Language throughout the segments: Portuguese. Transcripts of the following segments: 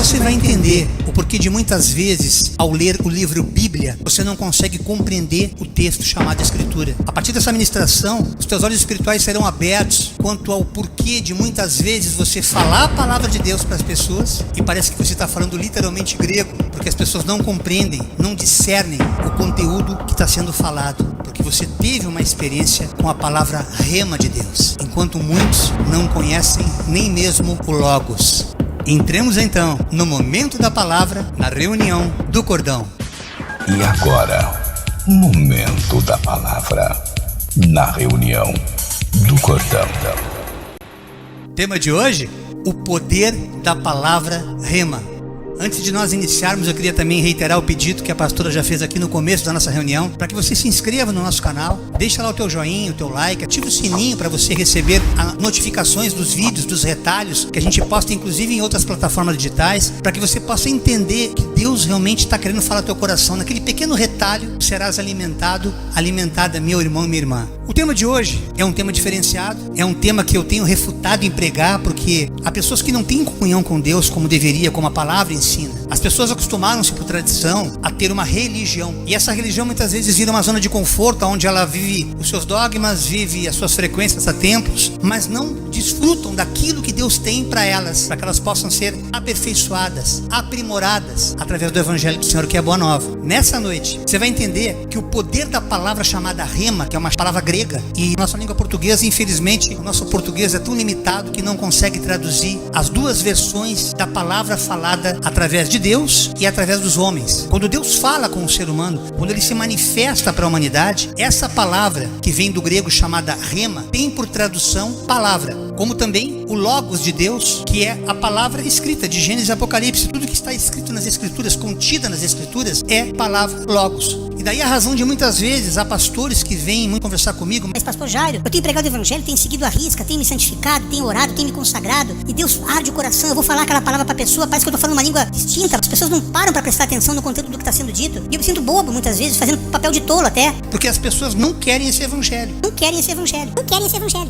você vai entender o porquê de muitas vezes, ao ler o livro Bíblia, você não consegue compreender o texto chamado Escritura. A partir dessa ministração, os teus olhos espirituais serão abertos quanto ao porquê de muitas vezes você falar a palavra de Deus para as pessoas e parece que você está falando literalmente grego, porque as pessoas não compreendem, não discernem o conteúdo que está sendo falado, porque você teve uma experiência com a palavra rema de Deus, enquanto muitos não conhecem nem mesmo o Logos. Entremos então no momento da palavra, na reunião do cordão. E agora, momento da palavra, na reunião do cordão. Tema de hoje, o poder da palavra rema. Antes de nós iniciarmos, eu queria também reiterar o pedido que a pastora já fez aqui no começo da nossa reunião, para que você se inscreva no nosso canal, deixa lá o teu joinha, o teu like, ativa o sininho para você receber as notificações dos vídeos, dos retalhos que a gente posta inclusive em outras plataformas digitais, para que você possa entender que Deus realmente está querendo falar ao teu coração. Naquele pequeno retalho serás alimentada, meu irmão e minha irmã. O tema de hoje é um tema diferenciado, é um tema que eu tenho refutado em pregar, porque há pessoas que não têm comunhão com Deus como deveria, como a palavra ensina. As pessoas acostumaram-se por tradição a ter uma religião, e essa religião muitas vezes vira uma zona de conforto, onde ela vive os seus dogmas, vive as suas frequências a templos, mas não desfrutam daquilo que Deus tem para elas, para que elas possam ser aperfeiçoadas, aprimoradas através do Evangelho do Senhor, que é a boa nova. Nessa noite você vai entender que o poder da palavra chamada rema, que é uma palavra grega, e nossa língua portuguesa, infelizmente, o nosso português é tão limitado que não consegue traduzir as duas versões da palavra falada através de Deus e através dos homens. Quando Deus fala com o ser humano, quando ele se manifesta para a humanidade, essa palavra, que vem do grego chamada rema, tem por tradução palavra, como também o Logos de Deus, que é a palavra escrita de Gênesis e Apocalipse. Tudo que está escrito nas Escrituras, contida nas Escrituras, é palavra Logos. E daí a razão de muitas vezes há pastores que vêm muito conversar comigo: mas pastor Jairo, eu tenho pregado o evangelho, tenho seguido a risca, tenho me santificado, tenho orado, tenho me consagrado, e Deus arde o coração, eu vou falar aquela palavra para a pessoa, parece que eu estou falando uma língua distinta, as pessoas não param para prestar atenção no conteúdo do que está sendo dito, e eu me sinto bobo muitas vezes, fazendo papel de tolo até. Porque as pessoas não querem esse evangelho. Não querem esse evangelho.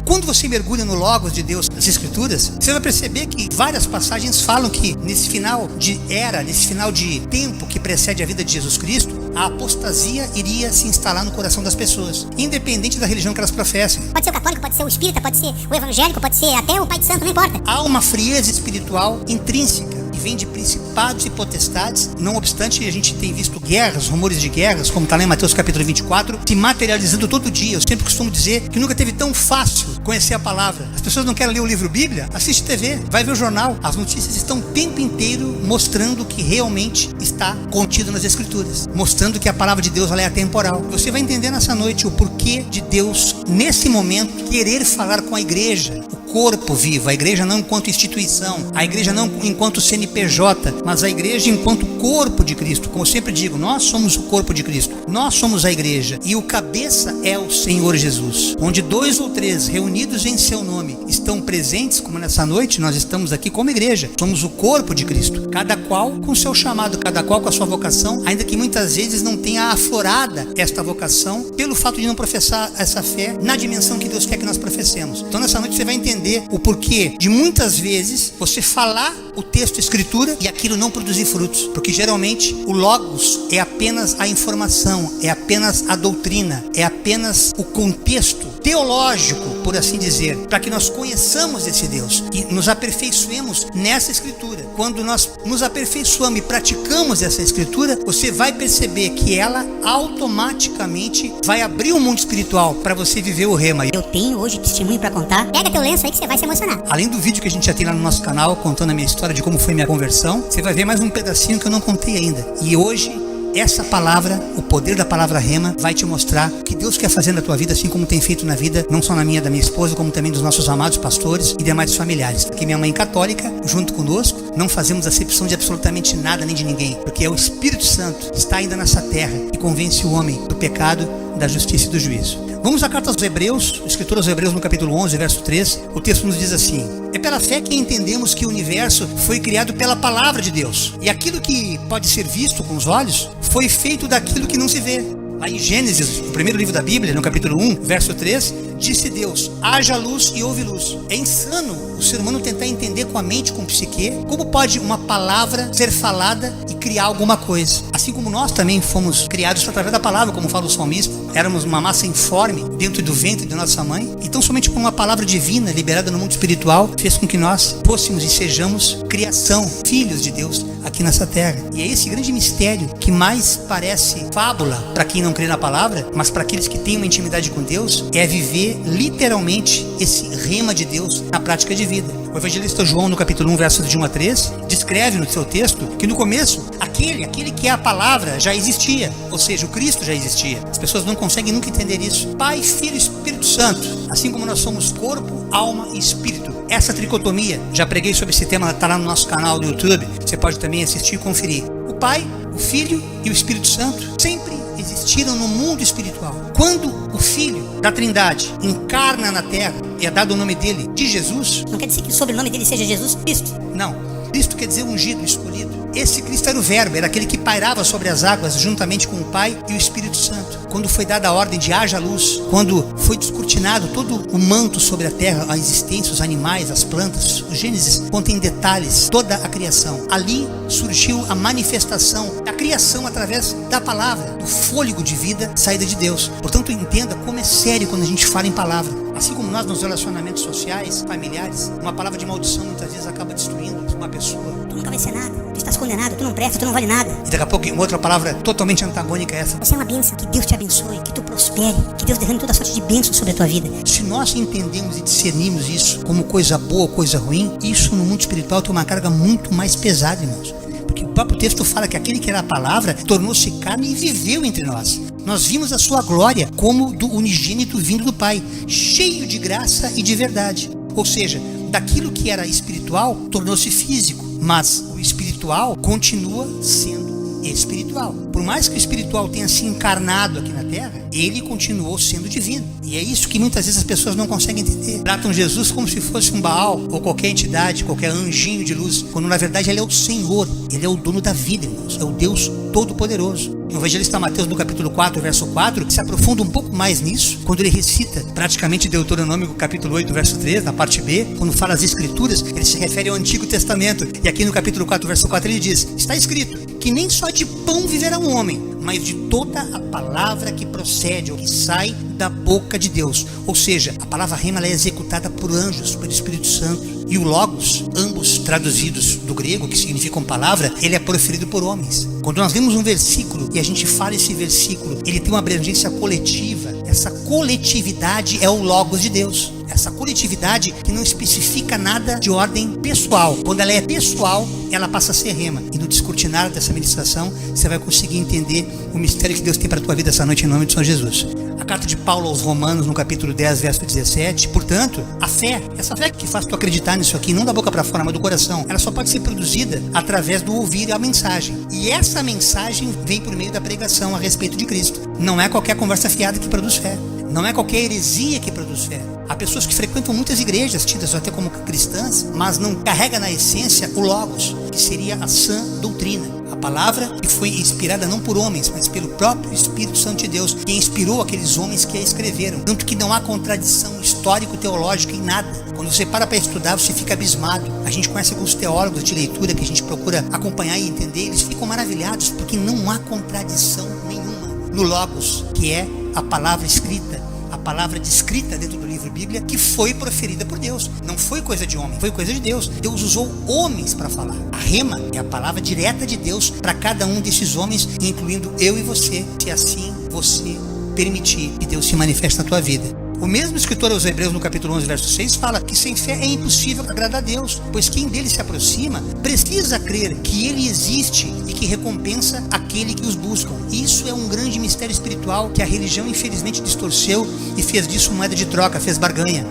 Quando você mergulha no Logos de Deus, nas Escrituras, você vai perceber que várias passagens falam que nesse final de era, nesse final de tempo que precede a vida de Jesus Cristo, a apostasia iria se instalar no coração das pessoas, independente da religião que elas professem. Pode ser o católico, pode ser o espírita, pode ser o evangélico, pode ser até o pai de santo, não importa. Há uma frieza espiritual intrínseca que vem de principados e potestades. Não obstante, a gente tem visto guerras, rumores de guerras, como está lá em Mateus capítulo 24, se materializando todo dia. Eu sempre costumo dizer que nunca teve tão fácil conhecer a palavra. As pessoas não querem ler o livro Bíblia? Assiste TV, vai ver o jornal. As notícias estão o tempo inteiro mostrando o que realmente está contido nas Escrituras, mostrando que a palavra de Deus ela é atemporal. Você vai entender nessa noite o porquê de Deus, nesse momento, querer falar com a igreja, o corpo vivo, a igreja não enquanto instituição, a igreja não enquanto CNPJ, mas a igreja enquanto corpo de Cristo. Como eu sempre digo, nós somos o corpo de Cristo, nós somos a igreja, e o cabeça é o Senhor Jesus. Onde 2 ou 3 reunidos em seu nome estão presentes, como nessa noite nós estamos aqui como igreja, somos o corpo de Cristo, cada qual com seu chamado, cada qual com a sua vocação, ainda que muitas vezes não tenha aflorada esta vocação, pelo fato de não professar essa fé na dimensão que Deus quer que nós professemos. Então nessa noite você vai entender o porquê de muitas vezes você falar o texto Escritura e aquilo não produzir frutos, porque geralmente o Logos é apenas a informação, é apenas a doutrina, é apenas o contexto teológico, por assim dizer, para que nós conheçamos esse Deus e nos aperfeiçoemos nessa Escritura. Quando nós nos aperfeiçoamos e praticamos essa Escritura, você vai perceber que ela automaticamente vai abrir o mundo espiritual para você viver o rema. Eu tenho hoje testemunho para contar. Pega teu lenço aí que você vai se emocionar. Além do vídeo que a gente já tem lá no nosso canal contando a minha história de como foi minha conversão, você vai ver mais um pedacinho que eu não contei ainda. E hoje essa palavra, o poder da palavra rema, vai te mostrar o que Deus quer fazer na tua vida, assim como tem feito na vida, não só na minha, da minha esposa, como também dos nossos amados pastores e demais familiares. Aqui minha mãe católica, junto conosco, não fazemos acepção de absolutamente nada nem de ninguém, porque é o Espírito Santo que está ainda nessa terra e convence o homem do pecado, da justiça e do juízo. Vamos à carta aos Hebreus, o escritor aos Hebreus no capítulo 11, verso 3, o texto nos diz assim: é pela fé que entendemos que o universo foi criado pela palavra de Deus, e aquilo que pode ser visto com os olhos foi feito daquilo que não se vê. Lá em Gênesis, o primeiro livro da Bíblia, no capítulo 1, verso 3, disse Deus: haja luz e houve luz. É insano o ser humano tentar entender com a mente, com o psique, como pode uma palavra ser falada e criar alguma coisa. Assim como nós também fomos criados através da palavra, como fala o salmista, éramos uma massa informe dentro do ventre de nossa mãe. Então somente por uma palavra divina liberada no mundo espiritual fez com que nós fôssemos e sejamos criação, filhos de Deus aqui nessa terra. E é esse grande mistério que mais parece fábula para quem não crê na palavra, mas para aqueles que têm uma intimidade com Deus, é viver literalmente esse rema de Deus na prática de vida. O evangelista João, no capítulo 1, versos de 1 a 3, descreve no seu texto que no começo, aquele que é a palavra já existia, ou seja, o Cristo já existia. As pessoas não conseguem nunca entender isso. Pai, Filho e Espírito Santo, assim como nós somos corpo, alma e espírito. Essa tricotomia, já preguei sobre esse tema, está lá no nosso canal do YouTube, você pode também assistir e conferir. O Pai, o Filho e o Espírito Santo sempre existiram no mundo espiritual. Quando o Filho da Trindade encarna na terra e é dado o nome dele de Jesus, não quer dizer que o sobrenome dele seja Jesus Cristo. Não, Cristo quer dizer ungido, escolhido. Esse Cristo era o Verbo, era aquele que pairava sobre as águas juntamente com o Pai e o Espírito Santo. Quando foi dada a ordem de haja luz, quando foi descortinado todo o manto sobre a terra, a existência, os animais, as plantas, o Gênesis contém detalhes, toda a criação. Ali surgiu a manifestação da criação através da palavra, do fôlego de vida saída de Deus. Portanto, entenda como é sério quando a gente fala em palavra. Assim como nós nos relacionamentos sociais, familiares, uma palavra de maldição muitas vezes acaba destruindo uma pessoa. Tu nunca vai ser nada, tu estás condenado, tu não presta, tu não vale nada. E daqui a pouco uma outra palavra totalmente antagônica a essa. Você é uma bênção, que Deus te abençoe, que tu prospere, que Deus derrame toda sorte de bênção sobre a tua vida. Se nós entendemos e discernimos isso como coisa boa ou coisa ruim, isso no mundo espiritual tem uma carga muito mais pesada, irmãos. Porque o próprio texto fala que aquele que era a palavra tornou-se carne e viveu entre nós. Nós vimos a sua glória como do unigênito vindo do Pai, cheio de graça e de verdade. Ou seja, daquilo que era espiritual tornou-se físico, mas o espiritual continua sendo espiritual. Por mais que o espiritual tenha se encarnado aqui na terra, ele continuou sendo divino. E é isso que muitas vezes as pessoas não conseguem entender. Tratam Jesus como se fosse um Baal ou qualquer entidade, qualquer anjinho de luz, quando na verdade ele é o Senhor, ele é o dono da vida, irmãos, é o Deus Todo-Poderoso. O evangelista Mateus, no capítulo 4, verso 4, se aprofunda um pouco mais nisso, quando ele recita praticamente Deuteronômio, capítulo 8, verso 3, na parte B, quando fala as Escrituras, ele se refere ao Antigo Testamento. E aqui no capítulo 4, verso 4, ele diz: está escrito que nem só de pão viverá um homem, mas de toda a palavra que procede ou que sai da boca de Deus. Ou seja, a palavra rema ela é executada por anjos, pelo Espírito Santo. E o logos, ambos traduzidos do grego, que significam palavra, ele é proferido por homens. Quando nós vemos um versículo e a gente fala esse versículo, ele tem uma abrangência coletiva. Essa coletividade é o logos de Deus. Essa coletividade que não especifica nada de ordem pessoal. Quando ela é pessoal, ela passa a ser rema. E no descortinar dessa ministração, você vai conseguir entender o mistério que Deus tem para a tua vida essa noite em nome de São Jesus. A carta de Paulo aos Romanos, no capítulo 10, verso 17, portanto, a fé, essa fé que faz tu acreditar nisso aqui, não da boca para fora, mas do coração, ela só pode ser produzida através do ouvir a mensagem. E essa mensagem vem por meio da pregação a respeito de Cristo. Não é qualquer conversa fiada que produz fé. Não é qualquer heresia que produz fé. Há pessoas que frequentam muitas igrejas, tidas até como cristãs, mas não carrega na essência o Logos, que seria a sã doutrina. A palavra que foi inspirada não por homens, mas pelo próprio Espírito Santo de Deus, que inspirou aqueles homens que a escreveram. Tanto que não há contradição histórico-teológica em nada. Quando você para estudar, você fica abismado. A gente conhece alguns teólogos de leitura que a gente procura acompanhar e entender, eles ficam maravilhados, porque não há contradição nenhuma no Logos, que é a palavra escrita, a palavra descrita dentro do livro Bíblia, que foi proferida por Deus. Não foi coisa de homem, foi coisa de Deus. Deus usou homens para falar. A rema é a palavra direta de Deus para cada um desses homens, incluindo eu e você, se assim você permitir que Deus se manifeste na tua vida. O mesmo escritor aos Hebreus, no capítulo 11, verso 6, fala que sem fé é impossível agradar a Deus, pois quem dele se aproxima precisa crer que ele existe e que recompensa aquele que os buscam. Isso é um grande mistério espiritual que a religião infelizmente distorceu e fez disso moeda de troca, fez barganha.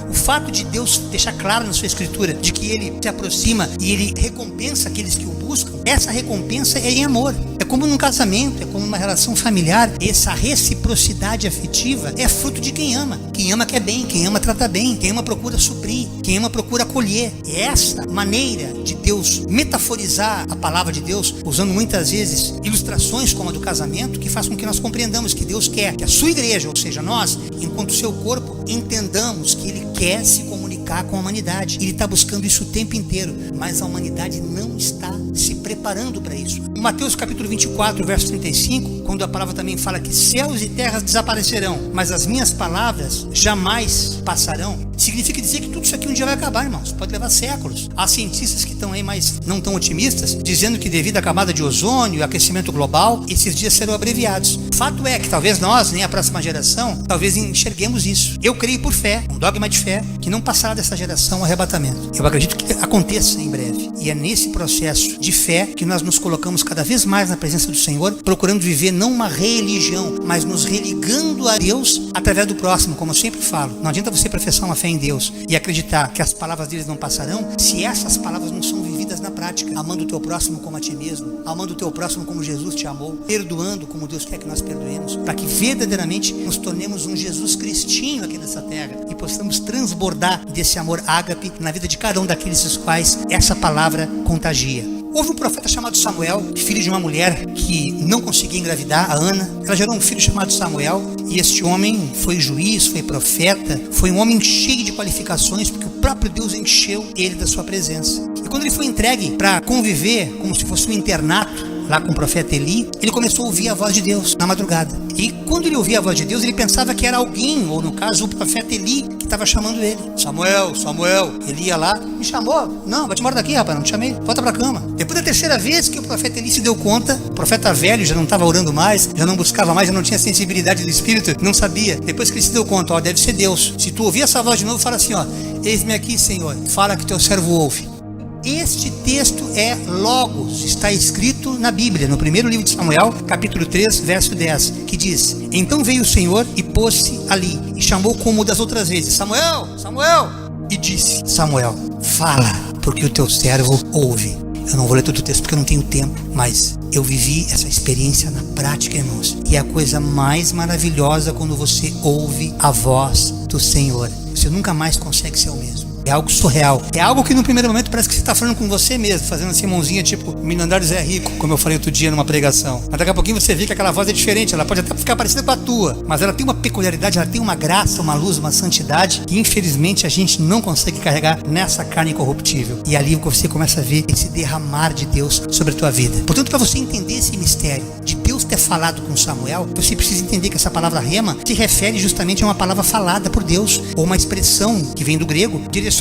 O fato de Deus deixar claro na sua escritura de que Ele se aproxima e Ele recompensa aqueles que o buscam, essa recompensa é em amor. É como num casamento, é como numa relação familiar. Essa reciprocidade afetiva é fruto de quem ama. Quem ama quer bem, quem ama trata bem, quem ama procura suprir, quem ama procura acolher. E essa maneira de Deus metaforizar a palavra de Deus, usando muitas vezes ilustrações como a do casamento, que faz com que nós compreendamos que Deus quer que a sua igreja, ou seja, nós, enquanto seu corpo, entendamos que Ele quer se comunicar com a humanidade. Ele está buscando isso o tempo inteiro, mas a humanidade não está se preparando para isso. Em Mateus capítulo 24, verso 35, quando a palavra também fala que céus e terras desaparecerão, mas as minhas palavras jamais passarão, significa dizer que tudo isso aqui um dia vai acabar, irmãos. Pode levar séculos. Há cientistas que estão aí mais não tão otimistas, dizendo que devido à camada de ozônio e aquecimento global, esses dias serão abreviados. O fato é que talvez nós, nem a próxima geração, talvez enxerguemos isso. Eu creio por fé, um dogma de fé, que não passará dessa geração o arrebatamento. Eu acredito que aconteça em breve. E é nesse processo de fé que nós nos colocamos cada vez mais na presença do Senhor, procurando viver não uma religião, mas nos religando a Deus através do próximo, como eu sempre falo. Não adianta você professar uma fé em Deus e acreditar que as palavras deles não passarão, se essas palavras não são vividas na prática, amando o teu próximo como a ti mesmo, amando o teu próximo como Jesus te amou, perdoando como Deus quer que nós perdoemos, para que verdadeiramente nos tornemos um Jesus cristinho aqui nessa terra e possamos transbordar desse amor ágape na vida de cada um daqueles os quais essa palavra contagia. Houve um profeta chamado Samuel, filho de uma mulher que não conseguia engravidar, a Ana. Ela gerou um filho chamado Samuel, e este homem foi juiz, foi profeta, foi um homem cheio de qualificações, porque o próprio Deus encheu ele da sua presença. E quando ele foi entregue para conviver como se fosse um internato lá com o profeta Eli, ele começou a ouvir a voz de Deus na madrugada. E quando ele ouvia a voz de Deus, ele pensava que era alguém, ou no caso o profeta Eli, que estava chamando ele. Samuel, Samuel. Ele ia lá, me chamou. Não, vai te embora daqui, rapaz, não te chamei. Volta pra cama. Depois da terceira vez que o profeta Eli se deu conta, o profeta velho já não estava orando mais, já não buscava mais, já não tinha sensibilidade do Espírito, não sabia. Depois que ele se deu conta, ó, deve ser Deus. Se tu ouvir essa voz de novo, fala assim, ó, eis-me aqui, Senhor, fala que teu servo ouve. Este texto é Logos, está escrito na Bíblia, no primeiro livro de Samuel, capítulo 3, verso 10, que diz: então veio o Senhor e pôs-se ali, e chamou como das outras vezes, Samuel, Samuel, e disse, Samuel, fala, porque o teu servo ouve. Eu não vou ler todo o texto porque eu não tenho tempo, mas eu vivi essa experiência na prática, irmãos, e é a coisa mais maravilhosa quando você ouve a voz do Senhor. Você nunca mais consegue ser o mesmo. É algo surreal. É algo que no primeiro momento parece que você está falando com você mesmo, fazendo assim mãozinha tipo Milionários é Rico, como eu falei outro dia numa pregação. Mas daqui a pouquinho você vê que aquela voz é diferente, ela pode até ficar parecida com a tua, mas ela tem uma peculiaridade, ela tem uma graça, uma luz, uma santidade que infelizmente a gente não consegue carregar nessa carne incorruptível. E ali você começa a ver esse derramar de Deus sobre a tua vida. Portanto, para você entender esse mistério de Deus ter falado com Samuel, você precisa entender que essa palavra rema se refere justamente a uma palavra falada por Deus, ou uma expressão que vem do grego, direcionada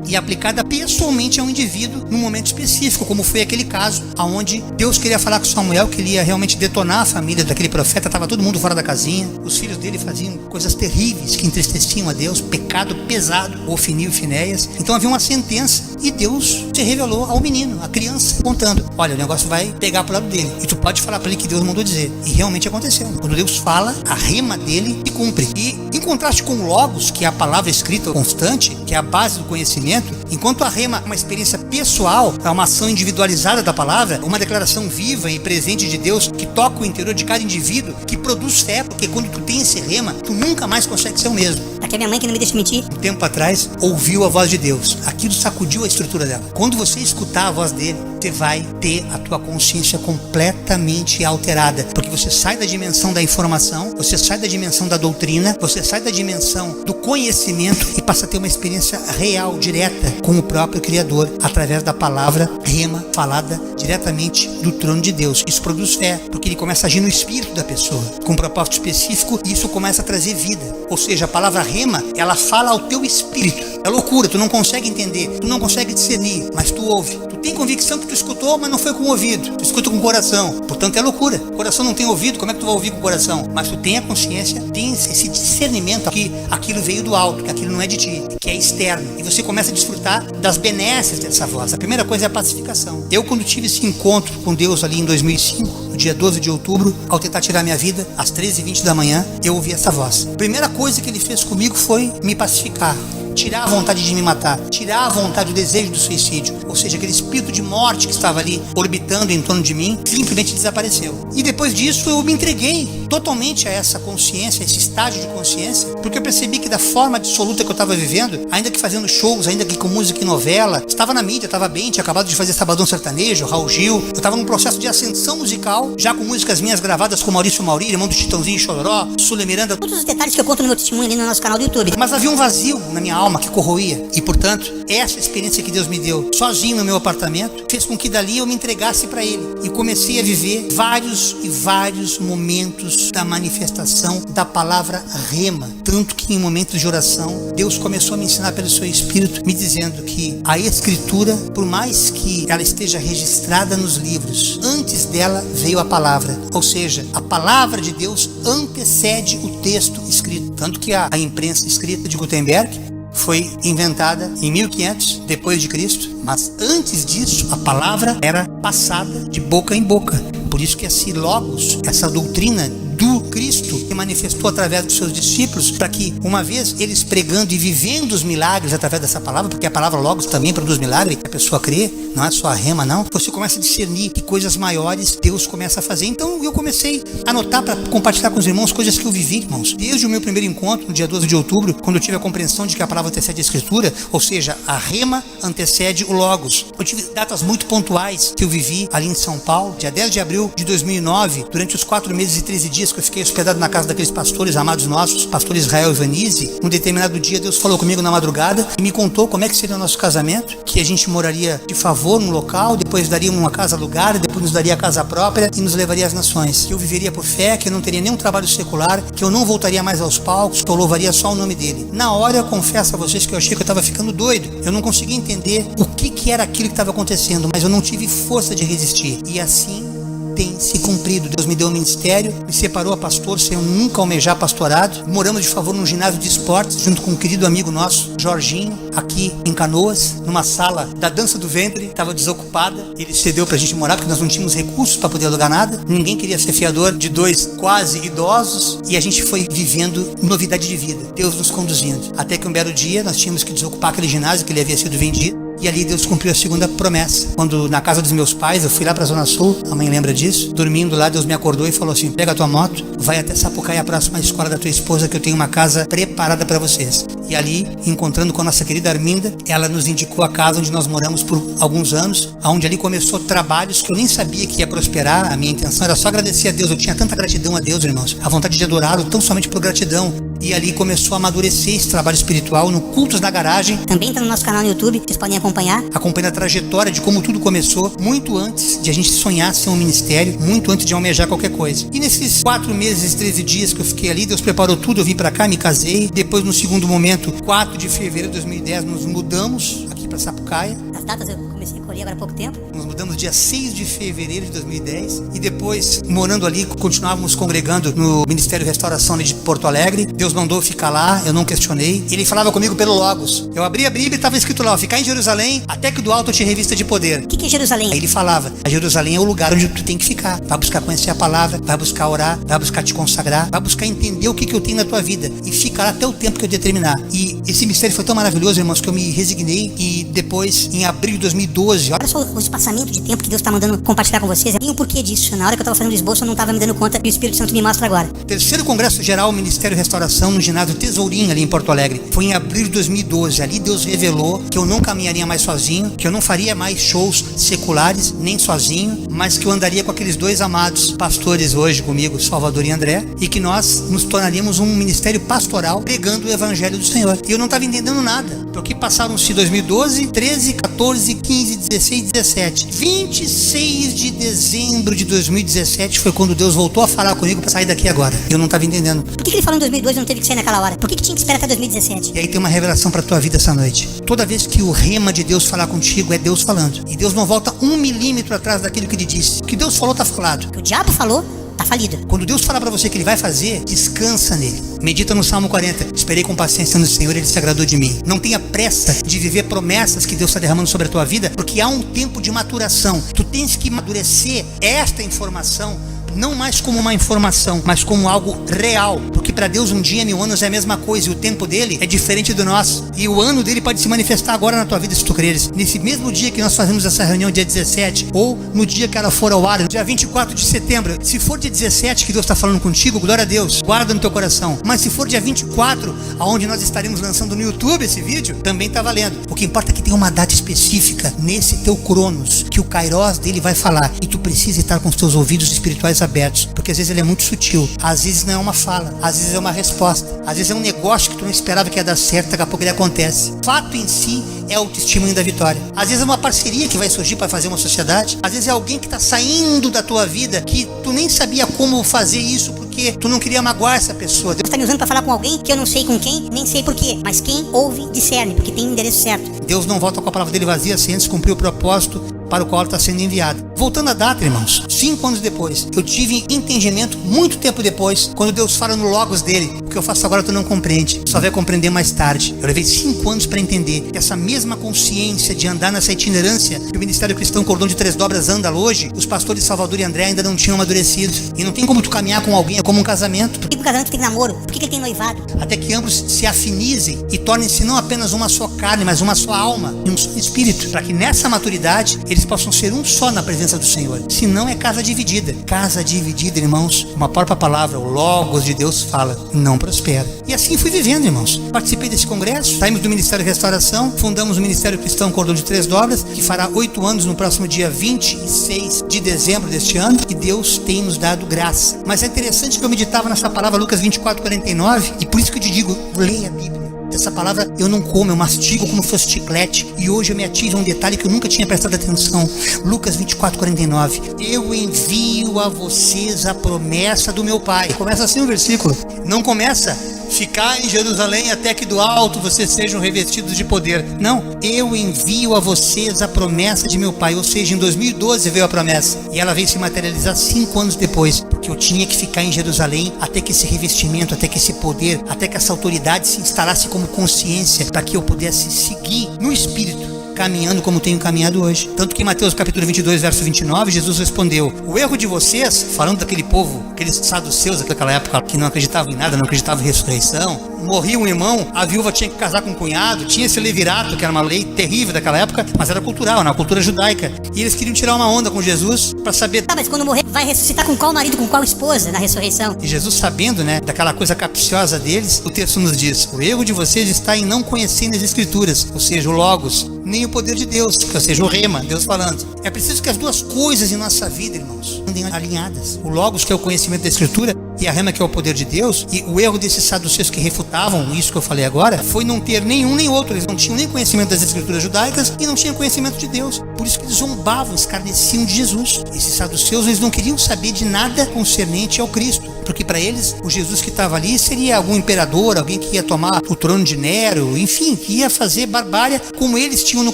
e aplicada pessoalmente a um indivíduo num momento específico, como foi aquele caso onde Deus queria falar com Samuel que ele ia realmente detonar a família daquele profeta. Estava todo mundo fora da casinha, os filhos dele faziam coisas terríveis que entristeciam a Deus, pecado pesado, Ofni e Finéias. Então havia uma sentença e Deus se revelou ao menino, à criança, contando, olha, o negócio vai pegar pro lado dele e tu pode falar para ele que Deus mandou dizer. E realmente aconteceu. Quando Deus fala, a rema dele se cumpre. E em contraste com o Logos, que é a palavra escrita constante, que é a base do conhecimento, enquanto a rema é uma experiência pessoal, é uma ação individualizada da palavra, uma declaração viva e presente de Deus que toca o interior de cada indivíduo, que produz fé, porque quando tu tem esse rema, tu nunca mais consegue ser o mesmo. Aqui é minha mãe que não me deixa mentir. Um tempo atrás, ouviu a voz de Deus. Aquilo sacudiu a estrutura dela. Quando você escutar a voz dele, você vai ter a tua consciência completamente alterada, porque você sai da dimensão da informação, você sai da dimensão da doutrina, você sai da dimensão do conhecimento e passa a ter uma experiência real, direta, com o próprio Criador, através da palavra rema, falada diretamente do trono de Deus. Isso produz fé, porque ele começa a agir no espírito da pessoa, com um propósito específico, e isso começa a trazer vida. Ou seja, a palavra rema, ela fala ao teu espírito. É loucura, tu não consegue entender, tu não consegue discernir, mas tu ouve. Tu tem convicção que tu escutou, mas não foi com o ouvido, tu escuta com o coração. Portanto, é loucura. O coração não tem ouvido, como é que tu vai ouvir com o coração? Mas tu tem a consciência, tem esse discernimento que aquilo veio do alto, que aquilo não é de ti, que é externo. E você começa a desfrutar das benesses dessa voz. A primeira coisa é a pacificação. Eu, quando tive esse encontro com Deus ali em 2005, no dia 12 de outubro, ao tentar tirar minha vida, às 13h20 da manhã, eu ouvi essa voz. A primeira coisa que ele fez comigo foi me pacificar. tirar a vontade de me matar, tirar a vontade, o desejo do suicídio. Ou seja, aquele espírito de morte que estava ali orbitando em torno de mim, simplesmente desapareceu. E depois disso eu me entreguei totalmente a essa consciência, a esse estágio de consciência, porque eu percebi que da forma absoluta que eu estava vivendo, ainda que fazendo shows, ainda que com música e novela, estava na mídia, estava bem, tinha acabado de fazer Sabadão Sertanejo, Raul Gil, eu estava num processo de ascensão musical, já com músicas minhas gravadas com Maurício Mauri, irmão do Chitãozinho e Chororó, Sule Miranda, Todos os detalhes que eu conto no meu testemunho ali no nosso canal do YouTube. mas havia um vazio na minha alma que corroía. E, portanto, essa experiência que Deus me deu, sozinho no meu apartamento, fez com que dali eu me entregasse para Ele. E comecei a viver vários e vários momentos da manifestação da palavra rema. Tanto que em momentos de oração, Deus começou a me ensinar pelo seu Espírito, me dizendo que a Escritura, por mais que ela esteja registrada nos livros, antes dela veio a palavra. Ou seja, a palavra de Deus antecede o texto escrito. Tanto que a imprensa escrita de Gutenberg foi inventada em 1500 depois de Cristo, mas antes disso a palavra era passada de boca em boca. Por isso que esse logos, essa doutrina do Cristo, se manifestou através dos seus discípulos, para que, uma vez eles pregando e vivendo os milagres através dessa palavra, porque a palavra logos também produz milagre, a pessoa crê, não é só a rema não, você começa a discernir que coisas maiores Deus começa a fazer. Então eu comecei a anotar para compartilhar com os irmãos coisas que eu vivi, irmãos, desde o meu primeiro encontro, no dia 12 de outubro, quando eu tive a compreensão de que a palavra antecede a Escritura, ou seja, a rema antecede o logos. Eu tive datas muito pontuais que eu vivi ali em São Paulo, dia 10 de abril de 2009, durante os 4 meses e 13 dias que eu fiquei hospedado na casa daqueles pastores amados nossos, pastor Israel e Vanise. Um determinado dia Deus falou comigo na madrugada e me contou como é que seria o nosso casamento, que a gente moraria de favor num local, depois daria uma casa alugada, depois nos daria a casa própria e nos levaria às nações, que eu viveria por fé, que eu não teria nenhum trabalho secular, que eu não voltaria mais aos palcos, que eu louvaria só o nome dele. Na hora eu confesso a vocês que eu achei que eu estava ficando doido, eu não conseguia entender o que era aquilo que estava acontecendo, mas eu não tive força de resistir, e assim tem se cumprido. Deus me deu um ministério, me separou a pastor sem eu nunca almejar pastorado. Moramos de favor num ginásio de esportes junto com um querido amigo nosso, Jorginho, aqui em Canoas, numa sala da dança do ventre, estava desocupada. Ele cedeu pra gente morar porque nós não tínhamos recursos para poder alugar nada. Ninguém queria ser fiador de 2 quase idosos e a gente foi vivendo novidade de vida, Deus nos conduzindo. Até que um belo dia nós tínhamos que desocupar aquele ginásio que ele havia sido vendido. E ali Deus cumpriu a segunda promessa. Quando na casa dos meus pais, eu fui lá pra Zona Sul, a mãe lembra disso, dormindo lá, Deus me acordou e falou assim: pega a tua moto, vai até Sapucaí, a próxima escola da tua esposa, que eu tenho uma casa preparada para vocês. E ali, encontrando com a nossa querida Arminda, ela nos indicou a casa onde nós moramos por alguns anos, onde ali começou trabalhos que eu nem sabia que ia prosperar. A minha intenção era só agradecer a Deus, eu tinha tanta gratidão a Deus, irmãos, a vontade de adorá-lo tão somente por gratidão. E ali começou a amadurecer esse trabalho espiritual no Cultos da Garagem. Também está no nosso canal no YouTube, vocês podem acompanhar. Acompanhando a trajetória de como tudo começou, muito antes de a gente sonhar ser um ministério, muito antes de almejar qualquer coisa. E nesses 4 meses e 13 dias que eu fiquei ali, Deus preparou tudo, eu vim pra cá, me casei. Depois, no segundo momento, 4 de fevereiro de 2010, nos mudamos aqui pra Sapucaia. As datas eu comecei a colher agora há pouco tempo. Nos mudamos dia 6 de fevereiro de 2010 e depois, morando ali, continuávamos congregando no Ministério Restauração ali de Porto Alegre. Deus mandou ficar lá, eu não questionei. Ele falava comigo pelo Logos. Eu abri a Bíblia e estava escrito lá: ficar em Jerusalém até que do alto te revista de poder. O que é Jerusalém? Aí ele falava: a Jerusalém é o lugar onde tu tem que ficar. Vai buscar conhecer a palavra, vai buscar orar, vai buscar te consagrar, vai buscar entender o que eu tenho na tua vida e fica lá até o tempo que eu determinar. E esse mistério foi tão maravilhoso, irmãos, que eu me resignei. E depois, em abril de 2012, olha só o espaçamento de tempo que Deus está mandando compartilhar com vocês. E o porquê disso. Na hora que eu estava fazendo o esboço, eu não estava me dando conta, e o Espírito Santo me mostra agora. Terceiro Congresso Geral Ministério Restauração no ginásio Tesourinho, ali em Porto Alegre. Foi em abril de 2012. Ali Deus revelou que eu não caminharia mais sozinho, que eu não faria mais shows seculares, nem sozinho, mas que eu andaria com aqueles 2 amados pastores hoje comigo, Salvador e André, e que nós nos tornaríamos um ministério pastoral pregando o Evangelho do Senhor. E eu não estava entendendo nada, porque passaram-se 2012, 13, 14, 15, 16, 17. 26 de dezembro de 2017 foi quando Deus voltou a falar comigo para sair daqui agora. Eu não estava entendendo. Por que ele falou em 2012 e não teve que sair naquela hora? Por que tinha que esperar até 2017? E aí tem uma revelação para tua vida essa noite. Toda vez que o rema de Deus falar contigo, é Deus falando. E Deus não volta 1 milímetro atrás daquilo que ele disse. O que Deus falou tá falado. O que o diabo falou tá falido. Quando Deus falar para você que ele vai fazer, descansa nele. Medita no Salmo 40. Esperei com paciência no Senhor, ele se agradou de mim. Não tenha pressa de viver promessas que Deus está derramando sobre a tua vida, porque há um tempo de maturação. Tu tens que amadurecer esta informação, não mais como uma informação, mas como algo real. Porque para Deus um dia, 1000 anos é a mesma coisa, e o tempo dele é diferente do nosso. E o ano dele pode se manifestar agora na tua vida, se tu creres. Nesse mesmo dia que nós fazemos essa reunião, dia 17, ou no dia que ela for ao ar, dia 24 de setembro. Se for dia 17 que Deus está falando contigo, glória a Deus, guarda no teu coração. Mas se for dia 24, aonde nós estaremos lançando no YouTube esse vídeo, também está valendo. O que importa é que tem uma data específica nesse teu Cronos, que o Kairos dele vai falar, e tu precisa estar com os teus ouvidos espirituais abertos, porque às vezes ele é muito sutil, às vezes não é uma fala, às vezes é uma resposta, às vezes é um negócio que tu não esperava que ia dar certo, daqui a pouco ele acontece. Fato em si é o testemunho da vitória. Às vezes é uma parceria que vai surgir para fazer uma sociedade, às vezes é alguém que está saindo da tua vida, que tu nem sabia como fazer isso, porque tu não queria magoar essa pessoa. Deus está me usando para falar com alguém que eu não sei com quem, nem sei porquê, mas quem ouve discerne, porque tem o endereço certo. Deus não volta com a palavra dele vazia sem antes cumprir o propósito para o qual ela está sendo enviada. Voltando à data, irmãos, 5 anos depois, eu tive entendimento muito tempo depois, quando Deus fala no Logos dele. O que eu faço agora tu não compreende, só vai compreender mais tarde. Eu levei 5 anos para entender que essa mesma consciência de andar nessa itinerância que o Ministério Cristão Cordão de 3 Dobras anda hoje, os pastores Salvador e André ainda não tinham amadurecido. E não tem como tu caminhar com alguém, é como um casamento. Por que o casamento tem namoro? Por que ele tem noivado? Até que ambos se afinizem e tornem-se não apenas uma só carne, mas uma só alma e um só espírito, para que nessa maturidade eles possam ser um só na presença do Senhor. Se não é casa dividida. Casa dividida, irmãos, uma própria palavra, o Logos de Deus fala, não prospera. E assim fui vivendo, irmãos. Participei desse congresso, saímos do Ministério de Restauração, fundamos o Ministério Cristão Cordão de 3 Dobras, que fará 8 anos no próximo dia 26 de dezembro deste ano, e Deus tem nos dado graça. Mas é interessante que eu meditava nessa palavra, Lucas 24:49, e por isso que eu te digo, leia a Bíblia. Essa palavra eu não como, eu mastigo como se fosse chiclete. E hoje eu me ativo a um detalhe que eu nunca tinha prestado atenção. Lucas 24:49. Eu envio a vocês a promessa do meu Pai. Começa assim o versículo. Não começa: ficar em Jerusalém até que do alto vocês sejam revestidos de poder. Não, eu envio a vocês a promessa de meu Pai. Ou seja, em 2012 veio a promessa, e ela veio se materializar 5 anos depois, porque eu tinha que ficar em Jerusalém até que esse revestimento, até que esse poder, até que essa autoridade se instalasse como consciência, para que eu pudesse seguir no Espírito, caminhando como tenho caminhado hoje. Tanto que em Mateus capítulo 22, verso 29, Jesus respondeu: o erro de vocês, falando daquele povo, aqueles saduceus daquela época, que não acreditavam em nada, não acreditavam em ressurreição, morria um irmão, a viúva tinha que casar com um cunhado, tinha esse levirato, que era uma lei terrível daquela época, mas era cultural, na cultura judaica, e eles queriam tirar uma onda com Jesus, para saber, tá, mas quando morrer, vai ressuscitar com qual marido, com qual esposa na ressurreição? E Jesus, sabendo, né, daquela coisa capciosa deles, o texto nos diz: o erro de vocês está em não conhecerem as Escrituras, ou seja, o Logos, nem o poder de Deus, ou seja, o Rema, Deus falando. É preciso que as duas coisas em nossa vida, irmãos, andem alinhadas. O Logos, que é o conhecimento da Escritura, e a Rema, que é o poder de Deus. E o erro desses saduceus que refutavam isso que eu falei agora, foi não ter nenhum nem outro. Eles não tinham nem conhecimento das Escrituras judaicas e não tinham conhecimento de Deus. Por isso que eles zombavam, escarneciam de Jesus. Esses saduceus, eles não queriam saber de nada concernente ao Cristo, porque para eles, o Jesus que estava ali seria algum imperador, alguém que ia tomar o trono de Nero, enfim, que ia fazer barbárie como eles tinham no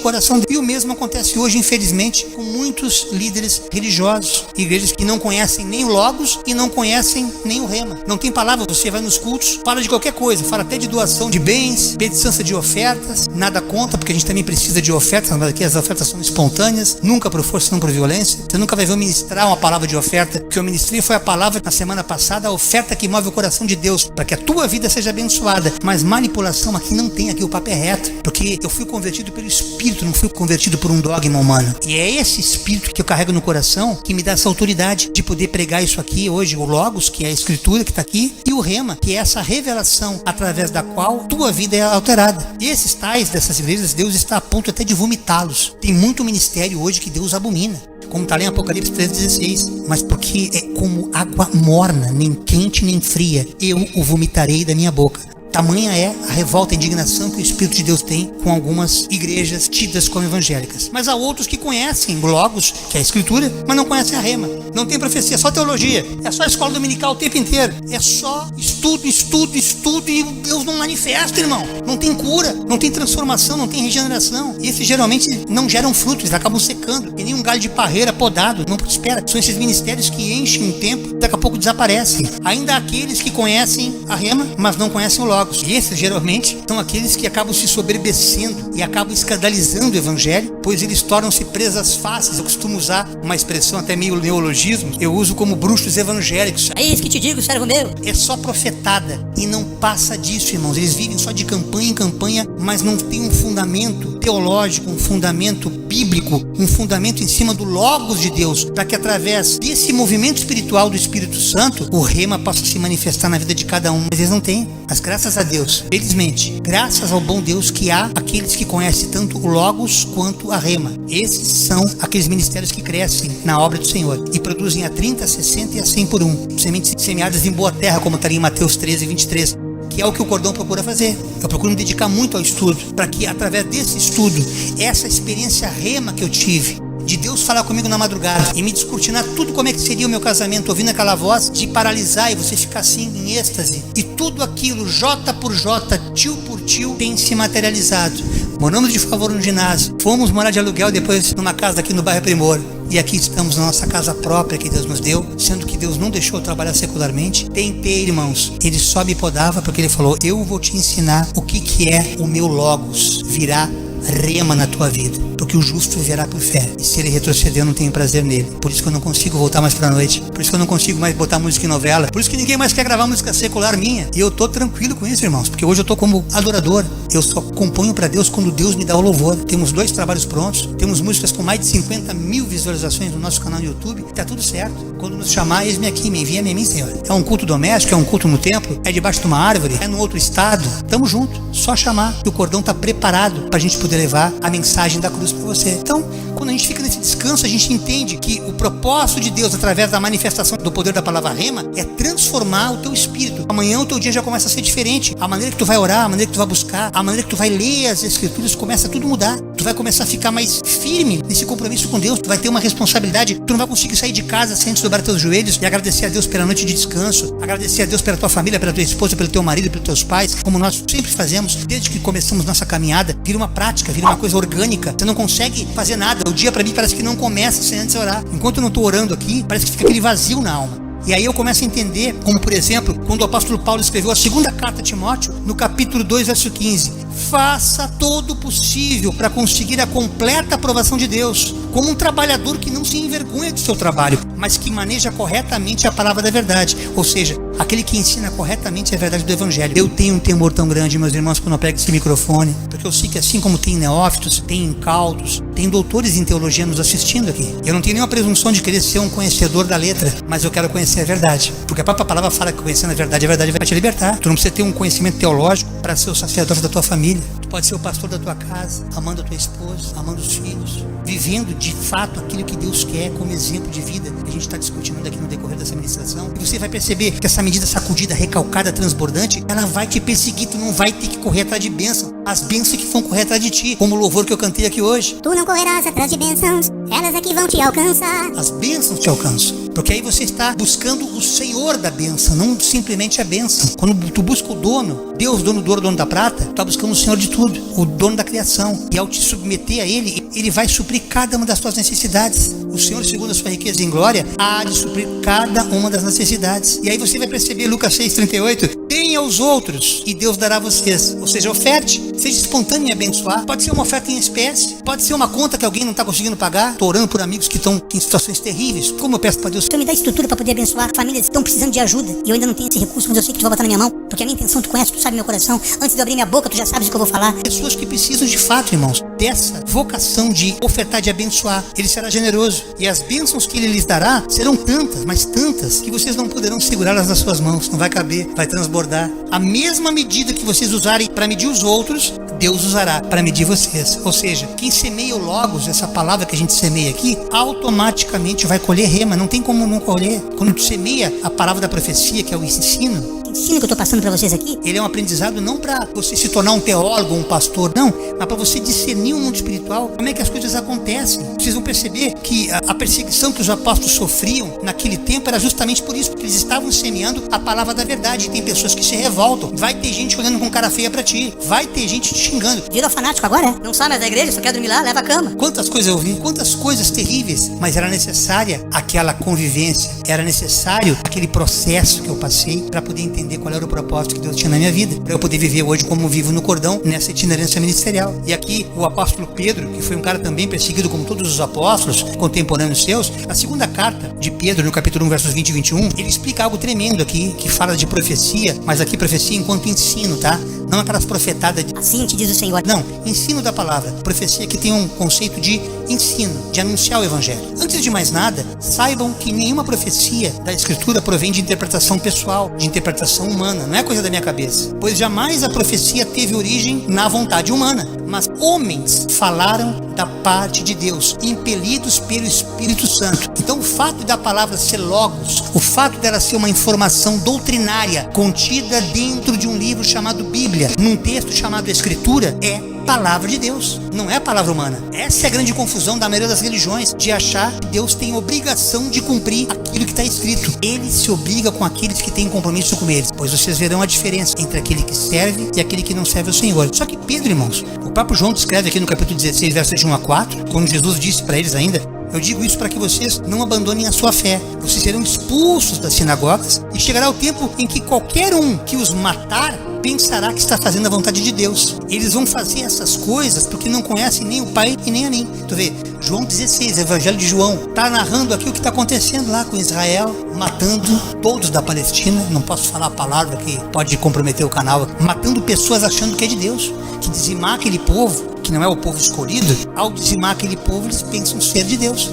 coração. E o mesmo acontece hoje, infelizmente, com muitos líderes religiosos, igrejas que não conhecem nem o Logos e não conhecem nem o Rema. Não tem palavra, você vai nos cultos, fala de qualquer coisa, fala até de doação de bens, petição de ofertas, nada conta, porque a gente também precisa de ofertas, mas aqui as ofertas são espontâneas, nunca por força, não por violência. Você nunca vai ver eu ministrar uma palavra de oferta. O que eu ministrei foi a palavra na semana passada, a oferta que move o coração de Deus, para que a tua vida seja abençoada. Mas manipulação aqui não tem, aqui o papo é reto, porque eu fui convertido pelo Espírito, não fui convertido por um dogma humano. E é esse Espírito que eu carrego no coração que me dá essa autoridade de poder pregar isso aqui hoje, o Logos, que é a Escritura que está aqui, e o Rema, que é essa revelação através da qual tua vida é alterada. E esses tais dessas igrejas, Deus está a ponto até de vomitá-los. Tem muito ministério hoje que Deus abomina, como está lá em Apocalipse 3,16, mas porque é como água morna, nem quente nem fria, eu o vomitarei da minha boca. Tamanha é a revolta e a indignação que o Espírito de Deus tem com algumas igrejas tidas como evangélicas. Mas há outros que conhecem o Logos, que é a Escritura, mas não conhecem a Rema. Não tem profecia, é só teologia. É só escola dominical o tempo inteiro. É só estudo, estudo, estudo, e Deus não manifesta, irmão. Não tem cura, não tem transformação, não tem regeneração. E esses geralmente não geram frutos, eles acabam secando. E nem um galho de parreira podado, não prospera. São esses ministérios que enchem um tempo, daqui a pouco desaparecem. Ainda há aqueles que conhecem a Rema, mas não conhecem o Logos. logos. E esses geralmente são aqueles que acabam se soberbecendo e acabam escandalizando o evangelho, pois eles tornam-se presas fáceis. Eu costumo usar uma expressão até meio neologismo, eu uso como bruxos evangélicos. É isso que te digo, servo meu. É só profetada e não passa disso, irmãos. Eles vivem só de campanha em campanha, mas não tem um fundamento teológico, um fundamento bíblico, um fundamento em cima do Logos de Deus, para que através desse movimento espiritual do Espírito Santo, o rema possa se manifestar na vida de cada um. Mas eles não têm. Mas graças a Deus, felizmente, graças ao bom Deus, que há aqueles que conhecem tanto o Logos quanto a rema. Esses são aqueles ministérios que crescem na obra do Senhor e produzem a 30, a 60 e a 100 por um. Sementes semeadas em boa terra, como está ali em Mateus 13, 23. Que é o que o Cordão procura fazer. Eu procuro me dedicar muito ao estudo, para que através desse estudo, essa experiência rema que eu tive, de Deus falar comigo na madrugada e me descortinar tudo como é que seria o meu casamento, ouvindo aquela voz, de paralisar e você ficar assim em êxtase, e tudo aquilo, jota por jota, tio por tio, tem se materializado. Moramos de favor no ginásio, fomos morar de aluguel depois numa casa aqui no bairro Primor, e aqui estamos na nossa casa própria que Deus nos deu, sendo que Deus não deixou eu trabalhar secularmente. Tentei, irmãos, ele só me podava porque ele falou: eu vou te ensinar o que é o meu Logos, virá rema na tua vida, porque o justo viverá por fé, e se ele retroceder eu não tenho prazer nele. Por isso que eu não consigo voltar mais pra noite, por isso que eu não consigo mais botar música em novela, por isso que ninguém mais quer gravar música secular minha, e eu tô tranquilo com isso, irmãos, porque hoje eu tô como adorador. Eu só componho pra Deus quando Deus me dá o louvor. Temos 2 trabalhos prontos, temos músicas com mais de 50 mil visualizações no nosso canal no YouTube, tá tudo certo. Quando nos chamar, eis-me aqui, me envia-me a mim, Senhor. É um culto doméstico, é um culto no templo, é debaixo de uma árvore, é num outro estado, tamo junto, só chamar, e o cordão tá preparado pra gente poder levar a mensagem da cruz para você. Então, quando a gente fica nesse descanso, a gente entende que o propósito de Deus, através da manifestação do poder da palavra rema, é transformar o teu espírito. Amanhã o teu dia já começa a ser diferente. A maneira que tu vai orar, a maneira que tu vai buscar, a maneira que tu vai ler as escrituras, começa a tudo mudar. Tu vai começar a ficar mais firme nesse compromisso com Deus. Tu vai ter uma responsabilidade. Tu não vai conseguir sair de casa sem antes dobrar teus joelhos e agradecer a Deus pela noite de descanso, agradecer a Deus pela tua família, pela tua esposa, pelo teu marido, pelos teus pais, como nós sempre fazemos desde que começamos nossa caminhada. Vira uma prática, vira uma coisa orgânica. Você não consegue fazer nada. O dia para mim parece que não começa sem antes orar. Enquanto eu não estou orando aqui, parece que fica aquele vazio na alma. E aí eu começo a entender, como por exemplo, quando o apóstolo Paulo escreveu a 2ª carta a Timóteo, no capítulo 2, verso 15: faça todo o possível para conseguir a completa aprovação de Deus, como um trabalhador que não se envergonha do seu trabalho, mas que maneja corretamente a palavra da verdade, ou seja, aquele que ensina corretamente a verdade do evangelho. Eu tenho um temor tão grande, meus irmãos, quando eu pego esse microfone, porque eu sei que assim como tem neófitos, tem incautos, tem doutores em teologia nos assistindo aqui. Eu não tenho nenhuma presunção de querer ser um conhecedor da letra, mas eu quero conhecer a verdade, porque a própria palavra fala que conhecendo a verdade vai te libertar. Tu não precisa ter um conhecimento teológico para ser o sacerdote da tua família. Tu pode ser o pastor da tua casa, amando a tua esposa, amando os filhos, vivendo de fato aquilo que Deus quer como exemplo de vida, que a gente está discutindo aqui no decorrer dessa ministração. E você vai perceber que essa medida sacudida, recalcada, transbordante, ela vai te perseguir. Tu não vai ter que correr atrás de bênção, as bênçãos que vão correr atrás de ti, como o louvor que eu cantei aqui hoje. Tu não correrás atrás de bênçãos, elas é que vão te alcançar. As bênçãos te alcançam, porque aí você está buscando o Senhor da bênção, não simplesmente a bênção. Quando tu busca o dono, Deus, dono do ouro, dono da prata, tu está buscando o Senhor de tudo, o dono da criação. E ao te submeter a Ele, Ele vai suprir cada uma das tuas necessidades. O Senhor, segundo a sua riqueza em glória, há de suprir cada uma das necessidades. E aí você vai perceber, Lucas 6,38, deem aos outros e Deus dará a vocês. Ou seja, oferte, seja espontâneo em abençoar. Pode ser uma oferta em espécie, pode ser uma conta que alguém não está conseguindo pagar. Estou orando por amigos que estão em situações terríveis. Como eu peço para Deus, Então me dá estrutura para poder abençoar famílias que estão precisando de ajuda, e eu ainda não tenho esse recurso, mas eu sei que tu vai botar na minha mão, porque a minha intenção tu conhece, tu sabe meu coração. Antes de eu abrir minha boca, tu já sabes o que eu vou falar. pessoas que precisam de fato, irmãos, dessa vocação de ofertar, de abençoar. Ele será generoso e as bênçãos que Ele lhes dará serão tantas, mas tantas, que vocês não poderão segurá-las nas suas mãos. Não vai caber, vai transbordar. A mesma medida que vocês usarem para medir os outros, Deus usará para medir vocês. Ou seja, quem semeia o Logos, essa palavra que a gente semeia aqui, automaticamente vai colher rema. Não tem como não colher. Quando tu semeia a palavra da profecia, que é o ensino Que eu tô passando para vocês aqui, ele é um aprendizado não para você se tornar um teólogo, um pastor, não, mas para você discernir o mundo espiritual, como é que as coisas acontecem. Vocês vão perceber que a perseguição que os apóstolos sofriam naquele tempo era justamente por isso, porque eles estavam semeando a palavra da verdade. E tem pessoas que se revoltam, vai ter gente olhando com cara feia para ti, vai ter gente te xingando. virou fanático agora, é? Não sai mais da igreja, só quer dormir lá, leva a cama. Quantas coisas eu vi, quantas coisas terríveis, mas era necessária aquela convivência, era necessário aquele processo que eu passei para poder entender entender qual era o propósito que Deus tinha na minha vida, para eu poder viver hoje como vivo no cordão, nessa itinerância ministerial. E aqui o apóstolo Pedro, que foi um cara também perseguido como todos os apóstolos contemporâneos seus, a segunda carta de Pedro, no capítulo 1, versos 20 e 21, ele explica algo tremendo aqui, que fala de profecia, mas aqui profecia enquanto ensino, tá? Não aquelas profetadas de... Assim te diz o Senhor. Não, ensino da palavra. Profecia que tem um conceito de ensino, de anunciar o evangelho. Antes de mais nada, saibam que nenhuma profecia da escritura provém de interpretação pessoal, de interpretação humana, não é coisa da minha cabeça, pois jamais a profecia teve origem na vontade humana, mas homens falaram da parte de Deus, impelidos pelo Espírito Santo. Então o fato da palavra ser logos, o fato dela ser uma informação doutrinária contida dentro de um livro chamado Bíblia, num texto chamado Escritura, é palavra de Deus, não é palavra humana. Essa é a grande confusão da maioria das religiões, de achar que Deus tem obrigação de cumprir aquilo que está escrito. Ele se obriga com aqueles que têm compromisso com eles, pois vocês verão a diferença entre aquele que serve e aquele que não serve ao Senhor. Só que Pedro, irmãos, o próprio João descreve aqui no capítulo 16, versos de 1 a 4, quando Jesus disse para eles ainda: eu digo isso para que vocês não abandonem a sua fé. Vocês serão expulsos das sinagogas e chegará o tempo em que qualquer um que os matar pensará que está fazendo a vontade de Deus. Eles vão fazer essas coisas porque não conhecem nem o Pai e nem a mim. Tu vê, João 16, Evangelho de João, está narrando aqui o que está acontecendo lá com Israel, matando todos da Palestina. Não posso falar a palavra que pode comprometer o canal. Matando pessoas achando que é de Deus, que dizimar aquele povo, que não é o povo escolhido, ao dizimar aquele povo eles pensam ser de Deus.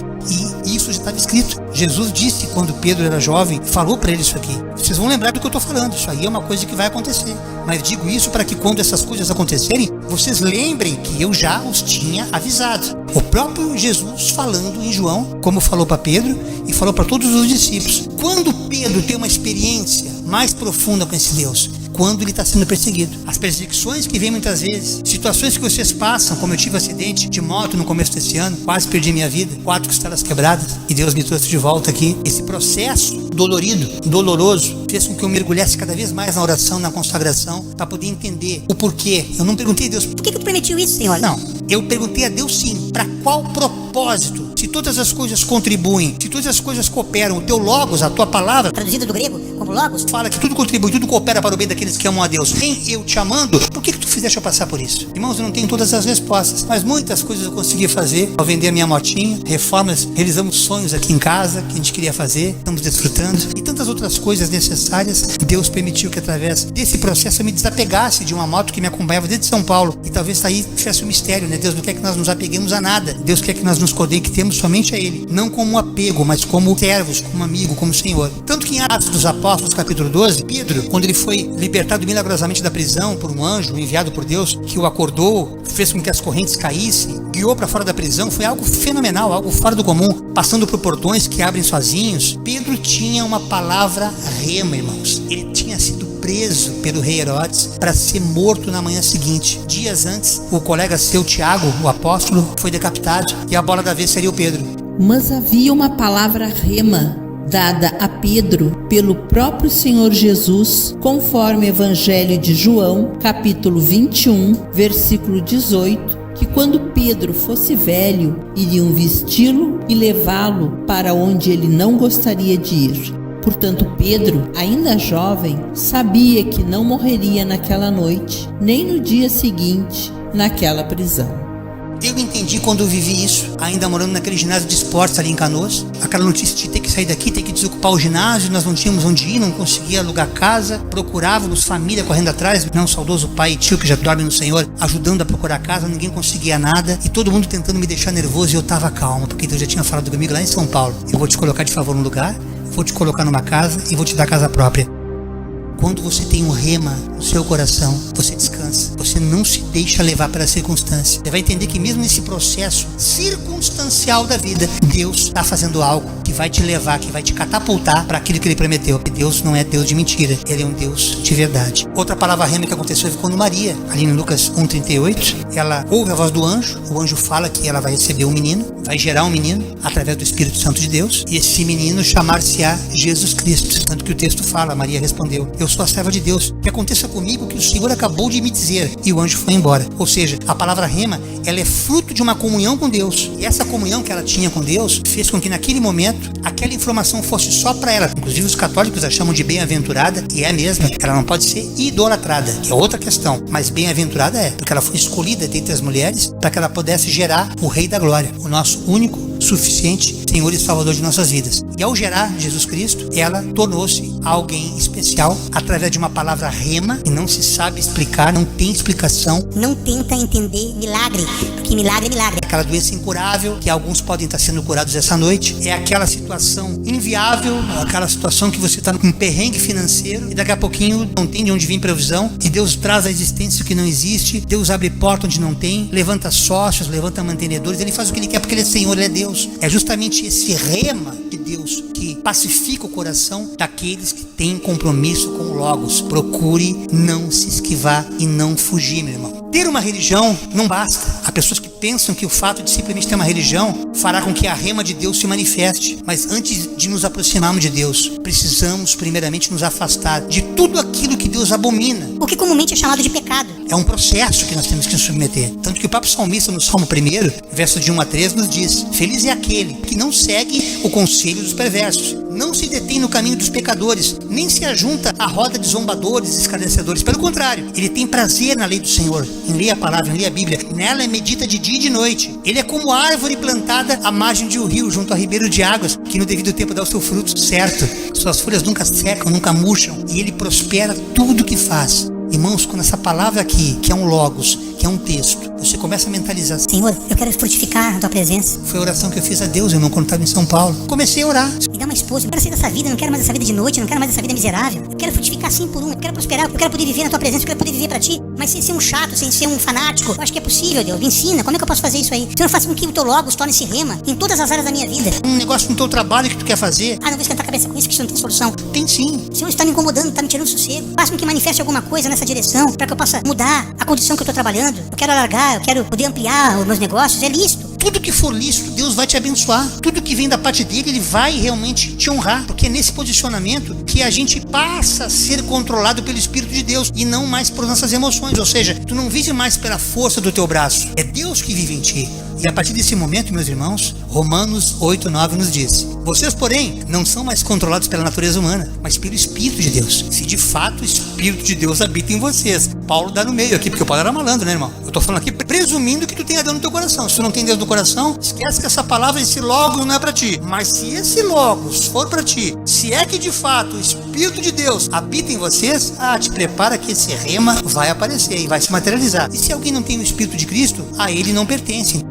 E isso já estava escrito. Jesus disse, quando Pedro era jovem, falou para ele isso aqui. Vocês vão lembrar do que eu estou falando, isso aí é uma coisa que vai acontecer. Mas digo isso para que quando essas coisas acontecerem, vocês lembrem que eu já os tinha avisado. O próprio Jesus falando em João, como falou para Pedro e falou para todos os discípulos. Quando Pedro tem uma experiência mais profunda com esse Deus? Quando ele está sendo perseguido. As perseguições que vêm muitas vezes, situações que vocês passam, como eu tive um acidente de moto no começo desse ano, quase perdi minha vida, 4 costelas quebradas, e Deus me trouxe de volta aqui. Esse processo dolorido, doloroso, fez com que eu mergulhasse cada vez mais na oração, na consagração, para poder entender o porquê. Eu não perguntei a Deus, Por que tu permitiu isso, Senhor? não, eu perguntei a Deus sim, para qual propósito? Se todas as coisas contribuem, se todas as coisas cooperam, o teu logos, a tua palavra, Traduzido do grego como logos, fala que tudo contribui, tudo coopera para o bem daqueles que amam a Deus. Em eu te amando, por que tu fizeste eu passar por isso? Irmãos, eu não tenho todas as respostas, mas muitas coisas eu consegui fazer ao vender a minha motinha, reformas, realizamos sonhos aqui em casa que a gente queria fazer, estamos desfrutando, e tantas outras coisas necessárias. Deus permitiu que através desse processo eu me desapegasse de uma moto que me acompanhava desde São Paulo, e talvez aí tivesse um mistério, né? Deus não quer que nós nos apeguemos a nada, Deus quer que nós nos conectemos somente a Ele, não como um apego, mas como servos, como amigo, como Senhor. Tanto que em Atos dos Apóstolos, capítulo 12, Pedro, quando ele foi libertado milagrosamente da prisão por um anjo enviado por Deus, que o acordou, fez com que as correntes caíssem, guiou para fora da prisão, foi algo fenomenal, algo fora do comum, passando por portões que abrem sozinhos. Pedro tinha uma palavra rema, irmãos. Ele tinha sido preso pelo rei Herodes para ser morto na manhã seguinte. Dias antes, o colega seu, Tiago, o apóstolo, foi decapitado, e a bola da vez seria o Pedro. Mas havia uma palavra rema dada a Pedro pelo próprio Senhor Jesus, conforme o Evangelho de João, capítulo 21, versículo 18, que quando Pedro fosse velho, iriam vesti-lo e levá-lo para onde ele não gostaria de ir. Portanto, Pedro, ainda jovem, sabia que não morreria naquela noite, nem no dia seguinte, naquela prisão. Eu entendi quando eu vivi isso, ainda morando naquele ginásio de esportes ali em Canoas, aquela notícia de ter que sair daqui, ter que desocupar o ginásio, nós não tínhamos onde ir, não conseguia alugar casa, procurávamos família correndo atrás, meu saudoso pai e tio que já dorme no Senhor, ajudando a procurar casa, ninguém conseguia nada, e todo mundo tentando me deixar nervoso, e eu estava calmo, porque Deus já tinha falado comigo lá em São Paulo: eu vou te colocar de favor no lugar, vou te colocar numa casa e vou te dar casa própria. Quando você tem um rema no seu coração, você descansa. Você não se deixa levar pela circunstância. Você vai entender que mesmo nesse processo circunstancial da vida, Deus está fazendo algo que vai te levar, que vai te catapultar para aquilo que Ele prometeu. Deus não é Deus de mentira, Ele é um Deus de verdade. Outra palavra rema que aconteceu foi quando Maria, ali em Lucas 1,38, ela ouve a voz do anjo. O anjo fala que ela vai receber um menino, vai gerar um menino através do Espírito Santo de Deus, e esse menino chamar-se-á Jesus Cristo. Tanto que o texto fala, Maria respondeu: eu eu sou a serva de Deus. Que aconteça comigo o que o Senhor acabou de me dizer. E o anjo foi embora. Ou seja, a palavra rema, ela é fruto de uma comunhão com Deus. E essa comunhão que ela tinha com Deus fez com que naquele momento aquela informação fosse só para ela. Inclusive os católicos a chamam de bem-aventurada, e é mesmo. Ela não pode ser idolatrada, que é outra questão. Mas bem-aventurada é, porque ela foi escolhida dentre as mulheres para que ela pudesse gerar o Rei da Glória, o nosso único, suficiente Senhor e Salvador de nossas vidas. E ao gerar Jesus Cristo, ela tornou-se alguém especial através de uma palavra rema, que não se sabe explicar, não tem explicação. Não tenta entender milagre, porque milagre é milagre. Aquela doença incurável, que alguns podem estar sendo curados essa noite, é aquela situação inviável, aquela situação que você está num perrengue financeiro e daqui a pouquinho não tem de onde vir previsão, e Deus traz à existência o que não existe, Deus abre porta onde não tem, levanta sócios, levanta mantenedores, Ele faz o que Ele quer porque Ele é Senhor, Ele é Deus. É justamente esse rema de Deus que pacifica o coração daqueles que têm compromisso com o Logos. Procure não se esquivar e não fugir, meu irmão. Ter uma religião não basta. Há pessoas que pensam que o fato de simplesmente ter uma religião fará com que a rema de Deus se manifeste. Mas antes de nos aproximarmos de Deus, precisamos primeiramente nos afastar de tudo aquilo que Deus abomina. O que comumente é chamado de pecado. É um processo que nós temos que nos submeter. Tanto que o próprio salmista no Salmo 1, verso de 1 a 3, nos diz: feliz é aquele que não segue o conselho dos perversos, não se detém no caminho dos pecadores, nem se ajunta à roda de zombadores e escarnecedores. Pelo contrário, ele tem prazer na lei do Senhor, em ler a palavra, em ler a Bíblia. Nela medita de dia e de noite. Ele é como árvore plantada à margem de um rio, junto a ribeiro de águas, que no devido tempo dá o seu fruto certo. Suas folhas nunca secam, nunca murcham, e ele prospera tudo que faz. Irmãos, quando essa palavra aqui, que é um logos, que é um texto, você começa a mentalizar: Senhor, eu quero frutificar na tua presença. Foi a oração que eu fiz a Deus, irmão, quando estava em São Paulo. Comecei a orar. Me dá uma esposa, eu quero sair dessa vida, não quero mais essa vida de noite, não quero mais essa vida miserável. Eu quero frutificar 100 por 1, eu quero prosperar, eu quero poder viver na tua presença, eu quero poder viver pra ti, mas sem ser um chato, sem ser um fanático. Eu acho que é possível, Deus, me ensina, como é que eu posso fazer isso aí? Senhor, faça com que o teu logos torne-se rema em todas as áreas da minha vida. Um negócio no teu trabalho que tu quer fazer. Não vou esquentar a cabeça com isso, que isso não tem solução. Tem sim. O Senhor está me incomodando, está me tirando sossego. Faça com que manifeste alguma coisa nessa direção, para que eu possa mudar a condição que eu estou trabalhando. Eu quero alargar, eu quero poder ampliar os meus negócios, é lícito. Tudo que for lícito, Deus vai te abençoar. Tudo que vem da parte dele, Ele vai realmente te honrar. Porque é nesse posicionamento que a gente passa a ser controlado pelo Espírito de Deus e não mais por nossas emoções. Ou seja, tu não vive mais pela força do teu braço. É Deus que vive em ti. E a partir desse momento, meus irmãos, Romanos 8:9 nos diz: vocês, porém, não são mais controlados pela natureza humana, mas pelo Espírito de Deus. Se de fato o Espírito de Deus habita em vocês. Paulo dá no meio aqui, porque o Paulo era malandro, né, irmão? Eu tô falando aqui presumindo que tu tenha Deus no teu coração. Se tu não tem Deus no coração, esquece que essa palavra, esse logos não é pra ti. Mas se esse logos for pra ti, se é que de fato o Espírito de Deus habita em vocês, te prepara que esse rema vai aparecer e vai se materializar. E se alguém não tem o Espírito de Cristo, a ele não pertence.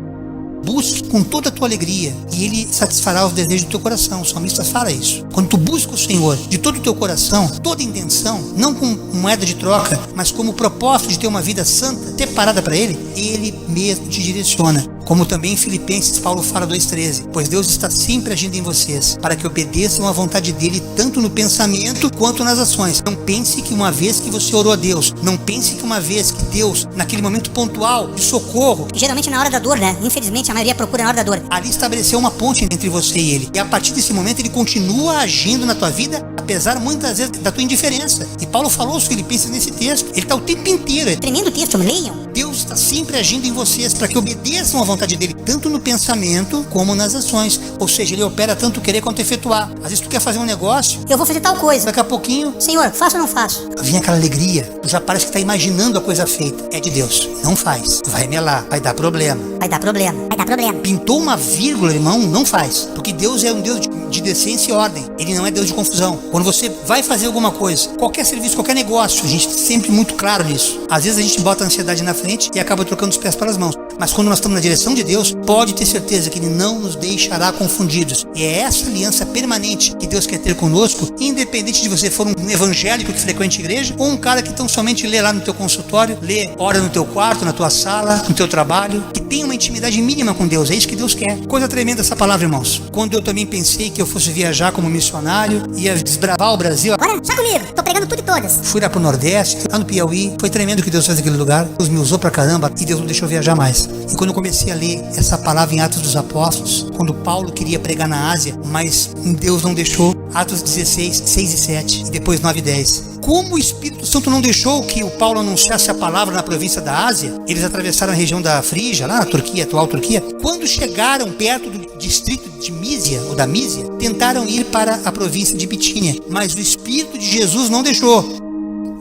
Busque com toda a tua alegria e Ele satisfará os desejos do teu coração. O salmista fala isso. Quando tu busca o Senhor de todo o teu coração, toda intenção, não com moeda de troca, mas como propósito de ter uma vida santa, separada para Ele, Ele mesmo te direciona. Como também em Filipenses, Paulo fala 2:13: pois Deus está sempre agindo em vocês, para que obedeçam à vontade dEle, tanto no pensamento quanto nas ações. Não pense que uma vez que você orou a Deus, não pense que uma vez que Deus, naquele momento pontual de socorro, geralmente na hora da dor, né? Infelizmente a maioria procura na hora da dor, ali estabeleceu uma ponte entre você e Ele. E a partir desse momento Ele continua agindo na tua vida, apesar muitas vezes da tua indiferença. E Paulo falou aos Filipenses nesse texto. Ele está o tempo inteiro. Tremendo texto, leiam. Deus está sempre agindo em vocês para que obedeçam à vontade dEle, tanto no pensamento como nas ações. Ou seja, Ele opera tanto querer quanto efetuar. Às vezes tu quer fazer um negócio, eu vou fazer tal coisa, daqui a pouquinho, Senhor, faço ou não faço? Vem aquela alegria, tu já parece que está imaginando a coisa feita. É de Deus, não faz, vai melar, vai dar problema. Vai dar problema, vai dar problema. Pintou uma vírgula, irmão, não faz. Porque Deus é um Deus de decência e ordem. Ele não é Deus de confusão. Quando você vai fazer alguma coisa, qualquer serviço, qualquer negócio, a gente sempre muito claro nisso. Às vezes a gente bota a ansiedade na frente e acaba trocando os pés pelas mãos. Mas quando nós estamos na direção de Deus, pode ter certeza que Ele não nos deixará confundidos. E é essa aliança permanente que Deus quer ter conosco, independente de você for um evangélico que frequente a igreja ou um cara que tão somente lê lá no teu consultório, lê, ora no teu quarto, na tua sala, no teu trabalho, que tem uma intimidade mínima com Deus. É isso que Deus quer. Coisa tremenda essa palavra, irmãos. Quando eu também pensei que eu fosse viajar como missionário, ia desbravar o Brasil. Bora, já comigo, tô pregando tudo e todas. Fui lá pro Nordeste, lá no Piauí. Foi tremendo o que Deus fez naquele lugar. Deus me usou pra caramba e Deus não deixou viajar mais. coisa. E quando eu comecei a ler essa palavra em Atos dos Apóstolos, quando Paulo queria pregar na Ásia, mas Deus não deixou, Atos 16, 6 e 7, e depois 9 e 10. Como o Espírito Santo não deixou que o Paulo anunciasse a palavra na província da Ásia, eles atravessaram a região da Frígia, lá na Turquia, atual Turquia. Quando chegaram perto do distrito de Mísia, ou da Mísia, tentaram ir para a província de Bitínia, mas o Espírito de Jesus não deixou.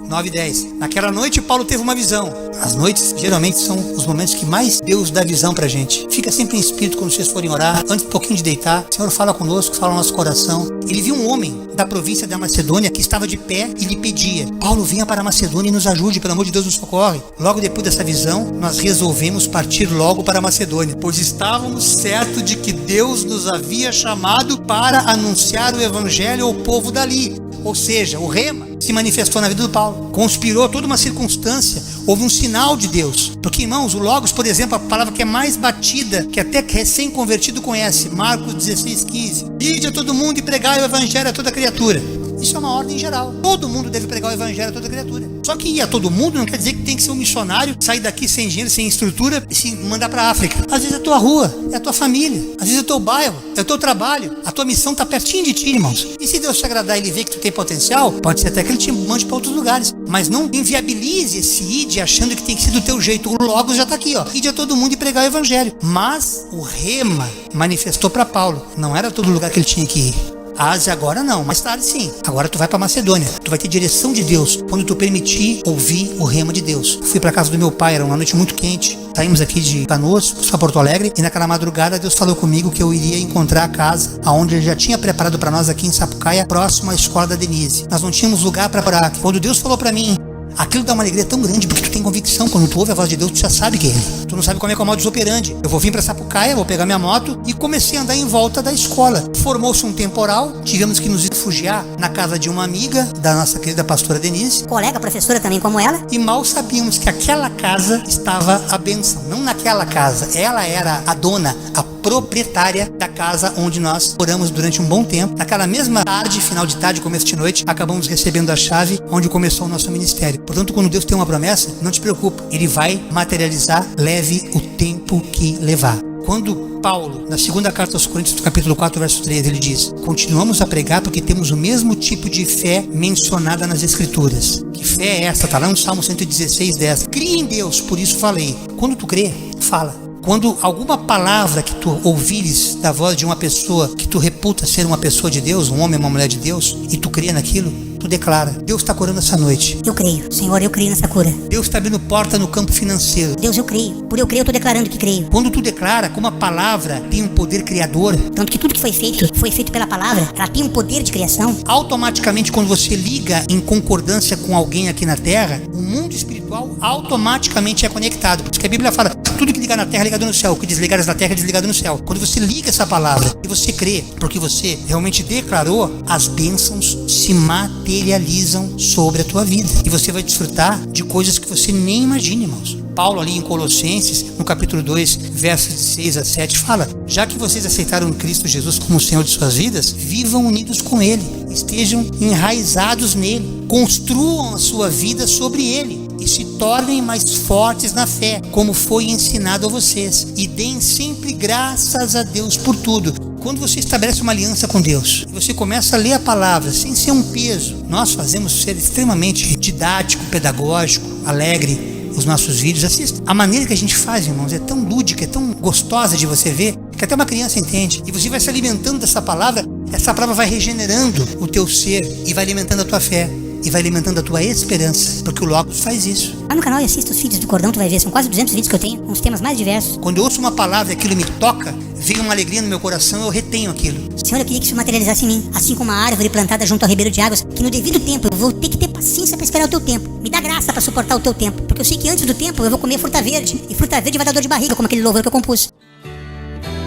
9 e 10. Naquela noite Paulo teve uma visão. As noites geralmente são os momentos que mais Deus dá visão pra gente. Fica sempre em espírito quando vocês forem orar, antes um pouquinho de deitar. O Senhor fala conosco, fala no nosso coração. Ele viu um homem da província da Macedônia que estava de pé e lhe pedia: Paulo, venha para a Macedônia e nos ajude, pelo amor de Deus, nos socorre. Logo depois dessa visão, nós resolvemos partir logo para a Macedônia, pois estávamos certos de que Deus nos havia chamado para anunciar o evangelho ao povo dali. Ou seja, o rema se manifestou na vida do Paulo, conspirou toda uma circunstância, houve um sinal de Deus. Porque, irmãos, o Logos, por exemplo, a palavra que é mais batida, que até recém-convertido conhece, Marcos 16, 15. Ide a todo mundo e pregai o evangelho a toda criatura. Isso é uma ordem geral. Todo mundo deve pregar o evangelho a toda criatura. Só que ir a todo mundo não quer dizer que tem que ser um missionário, sair daqui sem dinheiro, sem estrutura e se mandar para a África. Às vezes é a tua rua, é a tua família, às vezes é o teu bairro, é o teu trabalho. A tua missão está pertinho de ti, irmãos. E se Deus te agradar e ele ver que tu tem potencial, pode ser até que ele te mande para outros lugares. Mas não inviabilize esse ide achando que tem que ser do teu jeito. O Logos já está aqui, ó. Ide a todo mundo e pregar o evangelho. Mas o rema manifestou para Paulo. Não era todo lugar que ele tinha que ir. A Ásia agora não, mais tarde sim. Agora tu vai para Macedônia. Tu vai ter direção de Deus quando tu permitir ouvir o rema de Deus. Fui para casa do meu pai, era uma noite muito quente. Saímos aqui de Canoas para Porto Alegre e naquela madrugada Deus falou comigo que eu iria encontrar a casa aonde ele já tinha preparado para nós aqui em Sapucaia, próximo à escola da Denise. Nós não tínhamos lugar para parar. Quando Deus falou para mim, aquilo dá uma alegria tão grande, porque tu tem convicção. Quando tu ouve a voz de Deus, tu já sabe que é Ele. Tu não sabe como é que é o modus operandi. Eu vou vir para Sapucaia, vou pegar minha moto e comecei a andar em volta da escola. Formou-se um temporal, tivemos que nos refugiar na casa de uma amiga da nossa querida pastora Denise. Colega, professora também como ela. E mal sabíamos que aquela casa estava a bênção. Não naquela casa, ela era a dona, a proprietária da casa onde nós moramos durante um bom tempo. Naquela mesma tarde, final de tarde, começo de noite, acabamos recebendo a chave onde começou o nosso ministério. Portanto, quando Deus tem uma promessa, não te preocupa, Ele vai materializar, leve o tempo que levar. Quando Paulo, na segunda carta aos Coríntios, capítulo 4, verso 13, ele diz: continuamos a pregar porque temos o mesmo tipo de fé mencionada nas Escrituras. Que fé é essa? Está lá no Salmo 116, 10. Crie em Deus, por isso falei. Quando tu crê, fala. Quando alguma palavra que tu ouvires da voz de uma pessoa que tu reputa ser uma pessoa de Deus, um homem, uma mulher de Deus, e tu crê naquilo, tu declara: Deus está curando essa noite. Eu creio, Senhor, eu creio nessa cura. Deus está abrindo porta no campo financeiro. Deus, eu creio. Por eu creio, eu estou declarando que creio. Quando tu declara, como a palavra tem um poder criador, tanto que tudo que foi feito pela palavra, ela tem um poder de criação. Automaticamente, quando você liga em concordância com alguém aqui na terra, o mundo espiritual automaticamente é conectado. Porque a Bíblia fala: tudo que ligar na terra é ligado no céu, o que desligares na terra é desligado no céu. Quando você liga essa palavra e você crê, porque você realmente declarou, as bênçãos se materializam sobre a tua vida. E você vai desfrutar de coisas que você nem imagina, irmãos. Paulo ali em Colossenses, no capítulo 2, versos de 6 a 7, fala: já que vocês aceitaram Cristo Jesus como o Senhor de suas vidas, vivam unidos com Ele, estejam enraizados nele, construam a sua vida sobre Ele e se tornem mais fortes na fé, como foi ensinado a vocês, e deem sempre graças a Deus por tudo. Quando você estabelece uma aliança com Deus, você começa a ler a palavra sem ser um peso. Nós fazemos ser extremamente didático, pedagógico, alegre os nossos vídeos. Assista. A maneira que a gente faz, irmãos, é tão lúdica, é tão gostosa de você ver, que até uma criança entende. E você vai se alimentando dessa palavra, essa palavra vai regenerando o teu ser e vai alimentando a tua fé. E vai alimentando a tua esperança, porque o Logos faz isso. Lá no canal e assista os vídeos do Cordão, tu vai ver, são quase 200 vídeos que eu tenho, com os temas mais diversos. Quando eu ouço uma palavra e aquilo me toca, vem uma alegria no meu coração, eu retenho aquilo. Senhor, eu queria que isso materializasse em mim, assim como uma árvore plantada junto ao ribeiro de águas, que no devido tempo eu vou ter que ter paciência para esperar o teu tempo. Me dá graça para suportar o teu tempo, porque eu sei que antes do tempo eu vou comer fruta verde, e fruta verde vai dar dor de barriga, como aquele louvor que eu compus.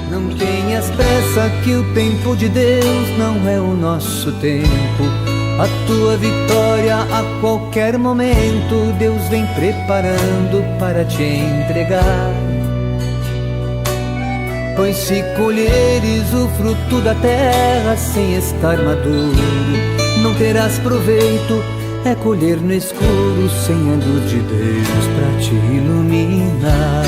Não tenhas pressa, que o tempo de Deus não é o nosso tempo. A tua vitória a qualquer momento Deus vem preparando para te entregar. Pois se colheres o fruto da terra sem estar maduro, não terás proveito, é colher no escuro sem a luz de Deus para te iluminar.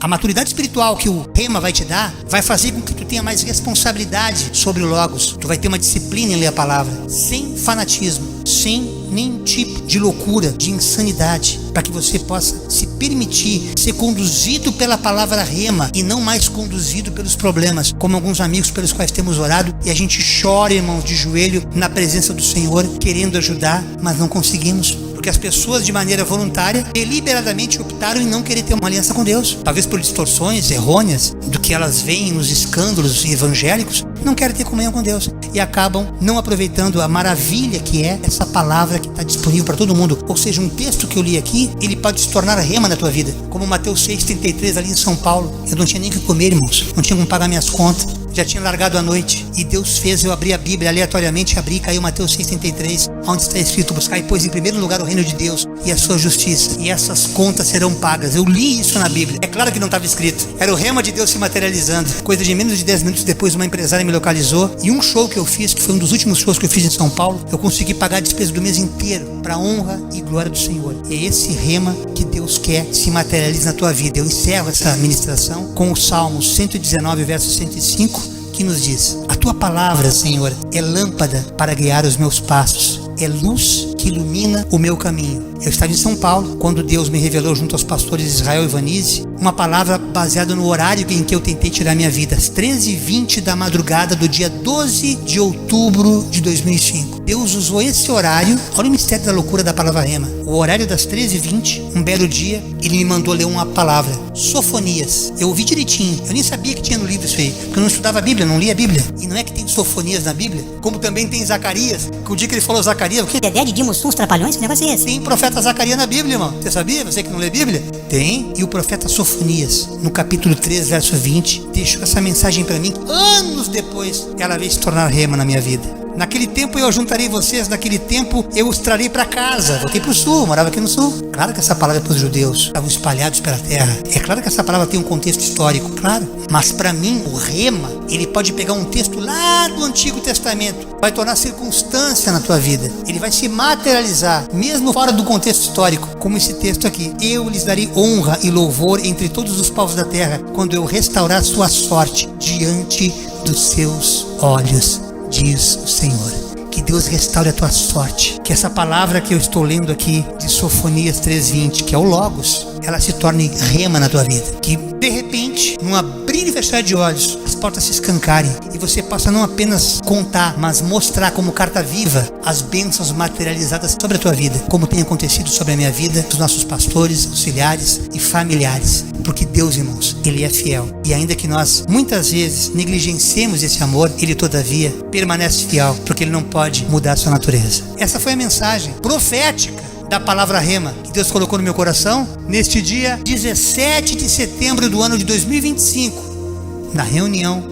A maturidade espiritual que o Rema vai te dar vai fazer com que tu tenha mais responsabilidade sobre o Logos. Tu vai ter uma disciplina em ler a palavra, sem fanatismo, sem nenhum tipo de loucura, de insanidade, para que você possa se permitir ser conduzido pela palavra Rema e não mais conduzido pelos problemas, como alguns amigos pelos quais temos orado e a gente chora, irmãos, de joelho na presença do Senhor, querendo ajudar, mas não conseguimos. Porque as pessoas, de maneira voluntária, deliberadamente optaram em não querer ter uma aliança com Deus. Talvez por distorções errôneas do que elas veem nos escândalos evangélicos, não querem ter comunhão com Deus. E acabam não aproveitando a maravilha que é essa palavra que está disponível para todo mundo. Ou seja, um texto que eu li aqui, ele pode se tornar rema na tua vida. Como Mateus 6,33 ali em São Paulo. Eu não tinha nem o que comer, irmãos. Não tinha como pagar minhas contas. Já tinha largado a noite. E Deus fez eu abrir a Bíblia, aleatoriamente abri e caiu Mateus 6,33, onde está escrito: buscai, pois, em primeiro lugar o reino de Deus e a sua justiça, e essas contas serão pagas. Eu li isso na Bíblia. É claro que não estava escrito. Era o rema de Deus se materializando. Coisa de menos de 10 minutos depois, uma empresária me localizou. E um show que eu fiz, que foi um dos últimos shows que eu fiz em São Paulo, eu consegui pagar a despesa do mês inteiro, para a honra e glória do Senhor. E é esse rema que Deus quer se materialize na tua vida. Eu encerro essa ministração com o Salmo 119, verso 105, que nos diz: a tua palavra, Senhor, é lâmpada para guiar os meus passos, é luz que ilumina o meu caminho. Eu estava em São Paulo quando Deus me revelou junto aos pastores Israel e Vanise uma palavra baseada no horário em que eu tentei tirar minha vida, às 13h20 da madrugada do dia 12 de outubro de 2005. Deus usou esse horário. Olha o mistério da loucura da palavra rema. O horário das 13h20, um belo dia, ele me mandou ler uma palavra, Sofonias. Eu ouvi direitinho, eu nem sabia que tinha no livro isso aí, porque eu não estudava a Bíblia, não lia a Bíblia. E não é que tem Sofonias na Bíblia, como também tem Zacarias, que o dia que ele falou Zacarias, o que? Dedé de Dimos, uns trapalhões, que negócio é esse? Tem profeta Zacarias na Bíblia, irmão. Você sabia? Você que não lê Bíblia? Tem. E o profeta Sofonias, no capítulo 3, verso 20, deixou essa mensagem para mim. Anos depois, ela veio se tornar rema na minha vida. Naquele tempo eu ajuntarei vocês, naquele tempo eu os trarei para casa. Voltei para o sul, morava aqui no sul. Claro que essa palavra é para os judeus, estavam espalhados pela terra. É claro que essa palavra tem um contexto histórico, claro. Mas para mim, o rema, ele pode pegar um texto lá do Antigo Testamento, vai tornar circunstância na tua vida. Ele vai se materializar, mesmo fora do contexto histórico, como esse texto aqui. Eu lhes darei honra e louvor entre todos os povos da terra, quando eu restaurar sua sorte diante dos seus olhos, diz o Senhor. Que Deus restaure a tua sorte. Que essa palavra que eu estou lendo aqui, de Sofonias 3:20, que é o Logos, ela se torne rema na tua vida. Que de repente, num abrir e fechar de olhos, as portas se escancarem e você possa não apenas contar, mas mostrar como carta viva as bênçãos materializadas sobre a tua vida, como tem acontecido sobre a minha vida, dos nossos pastores, auxiliares e familiares. Porque Deus, irmãos, Ele é fiel. E ainda que nós muitas vezes negligenciemos esse amor, Ele todavia permanece fiel, porque Ele não pode mudar a sua natureza. Essa foi a mensagem profética da palavra rema que Deus colocou no meu coração neste dia 17 de setembro do ano de 2025, na reunião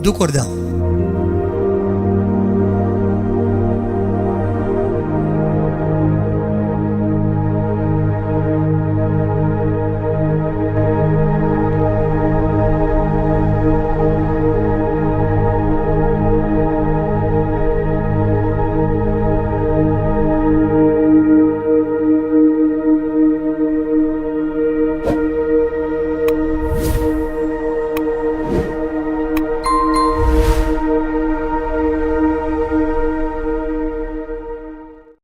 do Cordão.